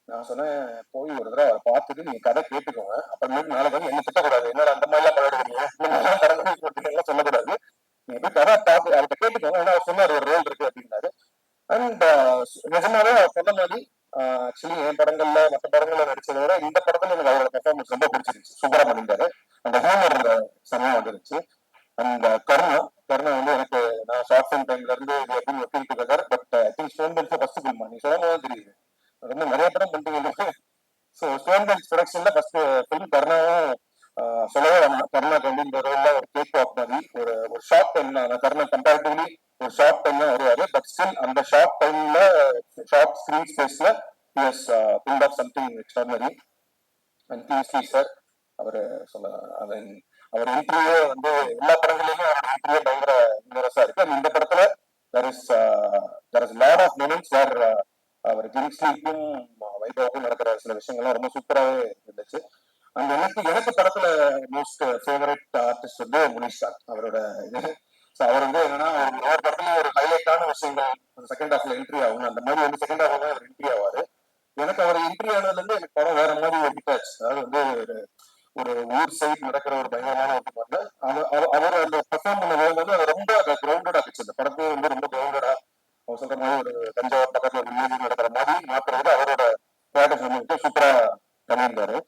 நான் சொன்னேன், போய் ஒரு தடவை அவரை பார்த்துட்டு நீங்க கதை கேட்டுக்கோங்க, அப்புறமேட்டு நாளைக்கு வந்து என்ன திட்டக்கூடாது, என்னடா அந்த மாதிரிலாம் படம் எடுக்கிறீங்க, இந்த மாதிரிலாம் படம் எல்லாம் சொல்லக்கூடாது, நீங்க போய் கதை பார்த்து அவர்கிட்ட கேட்டுக்கோங்க. ஏன்னா அவர் சொன்னார் ஒரு ரோல் இருக்கு அப்படின்னாரு. அண்ட் நிஜமாவே அவர் சொன்ன மாதிரி ஆக்சுவலி என் படங்கள்ல மற்ற படங்கள்ல நடிச்சதை விட இந்த படத்துல எனக்கு அவரோட பெர்ஃபார்மன்ஸ் ரொம்ப பிடிச்சிருந்துச்சு, சூப்பரா பண்ணியிருந்தாரு. அந்த ஹியூமர் செமையா வந்துருச்சு. அண்ட் கருணா வந்து எனக்கு, நான் ஷார்ட் ஃபிலிம் டைம்ல இருந்து working together, but I think Stone Bench first film நீ சொல்லும் போது தெரியுது, ரொம்ப நிறைய படம் பண்ணிட்டு. ஸோ ஸ்டோன் பெல்ஸ் ப்ரொடக்ஷன்ல ஃபர்ஸ்ட் ஃபிலிம் கருணாவும் சொல்லவே வேணாம். கருணாக்கு வந்து இந்த ரோல்ல ஒரு கேக் வாக் மாதிரி ஒரு ஷார்ட் டைம் தான் கருணா கம்பேரிட்டிவ்லி ஒரு ஷார்ட் டைம் தான் வருவாரு. பட் ஸ்டில் அந்த ஷார்ட் டைம்ல ஷார்ட் ஸ்கிரீன் ஸ்பேஸ்ல pulled off something extraordinary. And Kingsley sir, அவர் சொல்ல அவர் இன்டர்வியூ வந்து எல்லா படங்கள்லயுமே அவரோட இன்டர்வியூ பயங்கர இன்ட்ரெஸ்டா இருக்கு. அந்த இந்த படத்துல there is lot of moments where அவர் கிங்ஸ்லிக்கும் வைபவுக்கும் நடக்கிற சில விஷயங்கள்லாம் ரொம்ப சூப்பராகவே இருந்துச்சு. அந்த எனக்கு படத்துல மோஸ்ட் ஃபேவரட் ஆர்டிஸ்ட் வந்து முனிஷ் அவரோட இது. ஸோ அவர் வந்து என்னன்னா ஒவ்வொரு படத்துலயும் ஒரு ஹைலைட்டான விஷயங்கள் செகண்ட் ஹாஃப்ல என்ட்ரி ஆகும், அந்த மாதிரி வந்து செகண்ட் ஹாஃப்ல தான் அவர் என்ட்ரி ஆவாரு. எனக்கு அவர் என்ட்ரி ஆனதுல இருந்து எனக்கு படம் வேற மாதிரி ஒரு ஹிட்டாச்சு. அதாவது வந்து ஒரு ஊர் சைடு நடக்கிற ஒரு பயங்கரமான ஒரு பண்ண அவர் அந்த பெர்ஃபார்ம் பண்ணும்போது வந்து அது ரொம்ப கிரவுண்டடா இருந்துச்சு. அந்த படத்தை வந்து ரொம்ப கிரவுண்டடா, அவர் சொல்ற மாதிரி ஒரு தஞ்சாவூர் பக்கத்துல ஒரு மியூசிக் நடக்கிற மாதிரி மாத்துறது அவரோட கேரக்டர் வந்து சூப்பரா பண்ணியிருந்தாரு.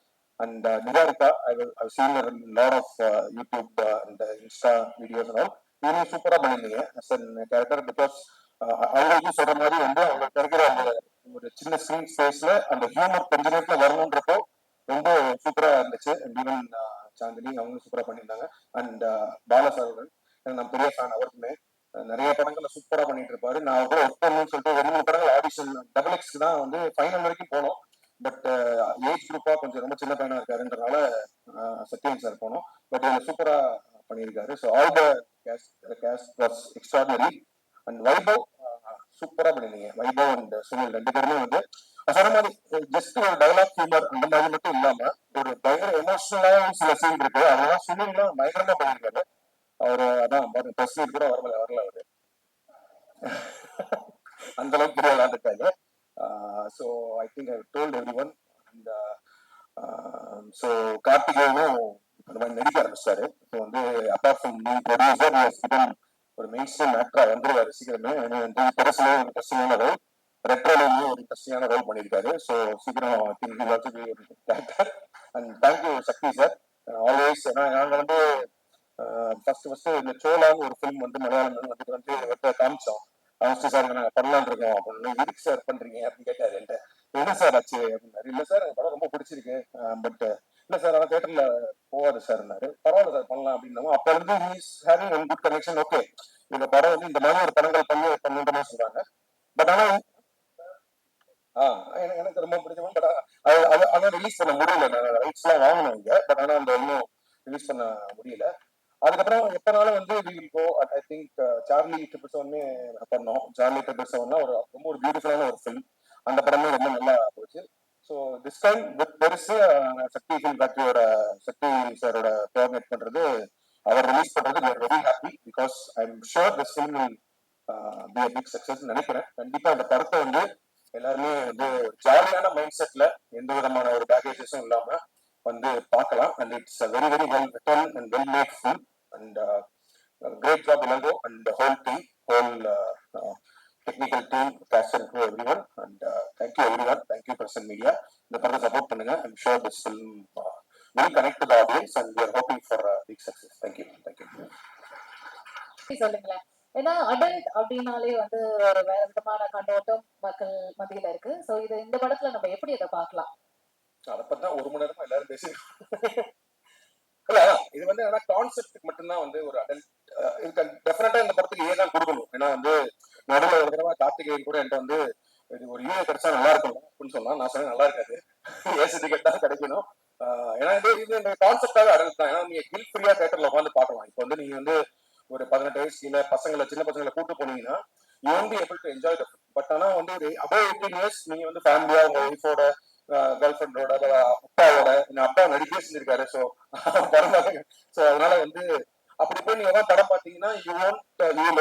And Niharika, I've seen her in lot of YouTube and Insta videos and all. இவங்க சூப்பரா பண்ணிருந்தீங்க as a character, because அவங்களுக்கும் சொல்ற மாதிரி வந்து அவங்களுக்கு இருக்கிற அந்த ஒரு சின்ன ஸ்கிரீன் ஸ்பேஸ்ல அந்த ஹியூமர் கொஞ்ச நேரத்துல வரணுன்றப்போ ரொம்ப சூப்பரா இருந்துச்சு. அண்ட் ஈவன் சாந்தினி அவங்களும் சூப்பரா பண்ணியிருந்தாங்க. அண்ட் பாலசாரன், நான் பெரிய ஃபேன் அவருக்குமே. நிறைய படங்கள்ல சூப்பரா பண்ணிட்டு இருப்பாரு. நான் கூட ஒர்க் பண்ணணும்னு சொல்லிட்டு 2-3 படங்கள் ஆடிஷன் XX தான் வந்து ஃபைனல் வரைக்கும் போனோம். பட் ஏஜ் குரூப்பா கொஞ்சம் ரொம்ப சின்ன பையனா இருக்காருன்றனால சத்யன் சார் போனோம். பட் இவங்க சூப்பரா பண்ணியிருக்காரு. So all the cast was extraordinary. And Vaibhav சூப்பரா பண்ணிருந்தீங்க. வைபவ் அண்ட் சுனில் 2 பேருமே வந்து சொன்ன மாதிரி ஜஸ்ட் ஒரு டைலாக் ஹியூமர் அந்த மாதிரி மட்டும் இல்லாம ஒரு பயங்கர எமோஷனலான சில சீன் இருக்கு, அதெல்லாம் சுனில்லாம் பயங்கரமா பண்ணியிருக்காரு. அவரு அதான் பிரஸ் மீட் கூட வரல அவரு அந்த அளவுக்கு பெரிய விளையாண்டுருக்காங்க. So I think I told everyone. And so கார்த்திகேயனும் இந்த மாதிரி நடிக்க ஆரம்பிச்சாரு. ஸோ வந்து அப்பார்ட் ஃப்ரம் பீயிங் ப்ரொடியூசர் ஒரு மெயின் ஸ்ட்ரீம் ஆக்டரா வந்துருவாரு சீக்கிரமே. வந்து பெருசுல ஒரு இன்ட்ரெஸ்டிங்கான ரோல், ரெட்ரோலையும் ஒரு இன்ட்ரெஸ்டிங்கான ரோல் பண்ணியிருக்காரு. ஸோ சீக்கிரம் and thank you Sakthi sir always. ஏன்னா நாங்கள் வந்து ஃபர்ஸ்ட் இந்த சோலான்னு ஒரு ஃபிலிம் வந்து மலையாளம் வந்து காமிச்சோம். அவஸ்தி சார் நாங்கள் பண்ணலான் இருக்கோம் அப்படின்னு. எதுக்கு சார் பண்றீங்க அப்படின்னு கேட்டாரு என்கிட்ட. என்ன சார் ஆச்சு அப்படின்னாரு. இல்லை சார் எனக்கு படம் ரொம்ப பிடிச்சிருக்கு, பட் இல்லை சார் ஆனால் தேட்டர்ல போகாது சார்னாரு. பரவாயில்ல சார் பண்ணலாம் அப்படின்னா அப்ப வந்து having one good connection. Okay, இந்த படம் வந்து இந்த மாதிரி ஒரு படங்கள் பண்ணுன்ற மாதிரி சொல்றாங்க. பட் ஆனா எனக்கு ரொம்ப பிடிச்ச, பட் ஆனா ரிலீஸ் பண்ண முடியல. நான் ரைட்ஸ் எல்லாம் வாங்கணும் இங்க, பட் ஆனா அந்த இன்னும் ரிலீஸ் பண்ண முடியல. அதுக்கப்புறம் எப்பனாலும் வந்து ஐ திங்க் சார்லி 777 பண்ணோம். சார்லி 777 ரொம்ப ஒரு பியூட்டிஃபுல்லான ஒரு ஃபிலிம். அந்த படமே ரொம்ப நல்லா போச்சு. ஸோ திஸ் டைம் வித் பெருசு சக்தி ஃபிலிம் ஃபேக்டரியோட சக்தி சாரோட கோஆர்டினேட் பண்றது, அவர் ரிலீஸ் பண்றது we are very happy because I'm sure this film will be a big success நினைக்கிறேன். கண்டிப்பா இந்த படத்தை வந்து எல்லாருமே வந்து ஜாலியான மைண்ட் செட்ல எந்த விதமான ஒரு பேக்கேஜஸும் இல்லாம வந்து பார்க்கலாம். And it's very very well written and well made film and great job Ilango and whole team, whole technical team, cast and crew everyone. And thank you everyone, thank you present media. இந்த படத்தை support பண்ணுங்க. I'm sure this film will connect to the audience and we are hoping for a big success. Thank you. Thank you. சொல்லுங்களேன். ஏன்னா adult அப்படின்னாலே வந்து ஒரு வேற விதமான கண்ணோட்டம் மக்கள் மத்தியில இருக்கு. சோ இது இந்த படத்துல நம்ம எப்படி அதை பார்க்கலாம்? அதை பத்தி தான் 1 மணி நேரமா எல்லாரும் பேசிருக்கோம். இல்ல இது வந்து ஆனா கான்செப்ட் மட்டும்தான் வந்து ஒரு அடல்ட் இதுக்கு டெஃபினட்டா இந்த படத்துக்கு ஏன் தான் கொடுக்கணும். ஏன்னா வந்து நடுவில் ஒரு தடவை கார்த்திகேயன் கூட என்கிட்ட வந்து இது ஒரு யூஏ கிடைச்சா நல்லா இருக்கும் அப்படின்னு சொன்னா, நான் சொன்னேன் நல்லா இருக்காது, ஏசி டிக்கெட் தான் கிடைக்கணும். ஏன்னா இது இந்த கான்செப்டாவே அடல்ட் தான். ஏன்னா நீங்க கில் ஃப்ரீயா தியேட்டர்ல உட்காந்து பார்க்கலாம். இப்போ வந்து நீங்க வந்து ஒரு 18 வயசு கீழே பசங்களை, சின்ன பசங்களை கூட்டு போனீங்கன்னா யூ வந்து able to enjoy the film. But ஆனா வந்து ஒரு அபவ் 18 இயர்ஸ் நீங்க வந்து ஃபேமிலியா உங்க ஒய்ஃபோட, கேர்ள் ஃப்ரெண்டோட, அப்பாவோட, அப்பா நடிக்கவே செஞ்சிருக்காரு. ஸோ ஸோ அதனால வந்து அப்படி போய் நீங்க தான் படம் பார்த்தீங்கன்னா யூ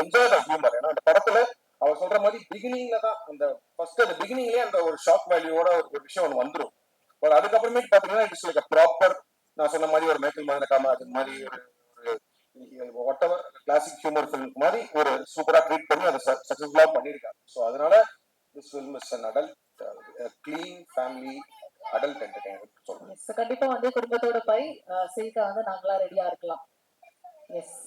என்ஜாய் த ஹியூமர். ஏன்னா அந்த படத்துல அவர் சொல்ற மாதிரி பிகினிங்ல தான் அந்த ஃபர்ஸ்ட் அந்த பிகினிங்லேயே அந்த ஒரு ஷாக் வேல்யூவோட ஒரு விஷயம் ஒன்று வந்துடும். பட் அதுக்கப்புறமேட்டு பார்த்தீங்கன்னா இட்ஸ் லைக் ப்ராப்பர், நான் சொன்ன மாதிரி ஒரு மைக்கேல் மதனகாமா அது மாதிரி ஒரு what ever classic humour film மாதிரி ஒரு சூப்பரா ட்ரீட் பண்ணி அதை சக்சஸ்ஃபுல்லா பண்ணியிருக்காங்க. ஸோ அதனால this film is an adult clean family adult entertainment சொல்றேன். கண்டிப்பா வந்து குடும்பத்தோட போய் சிரிக்க வந்து நாங்களா ரெடியா இருக்கலாம். எஸ்,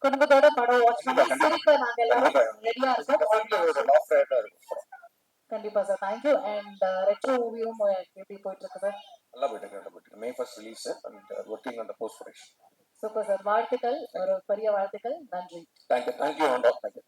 குடும்பத்தோட படம் வாட்ச் பண்ணி சிரிக்க நாங்க எல்லாரும் ரெடியா இருக்கோம். கண்டிப்பா சார், தேங்க்யூ. அண்ட் ரெட்ரோ மூவியும் எப்படி போயிட்டு இருக்கு சார்? நல்லா போயிட்டு இருக்கு. May 1st release and working on the post production. Super sir, வாழ்த்துக்கள், ஒரு பெரிய வாழ்த்துக்கள். நன்றி. தேங்க்யூ.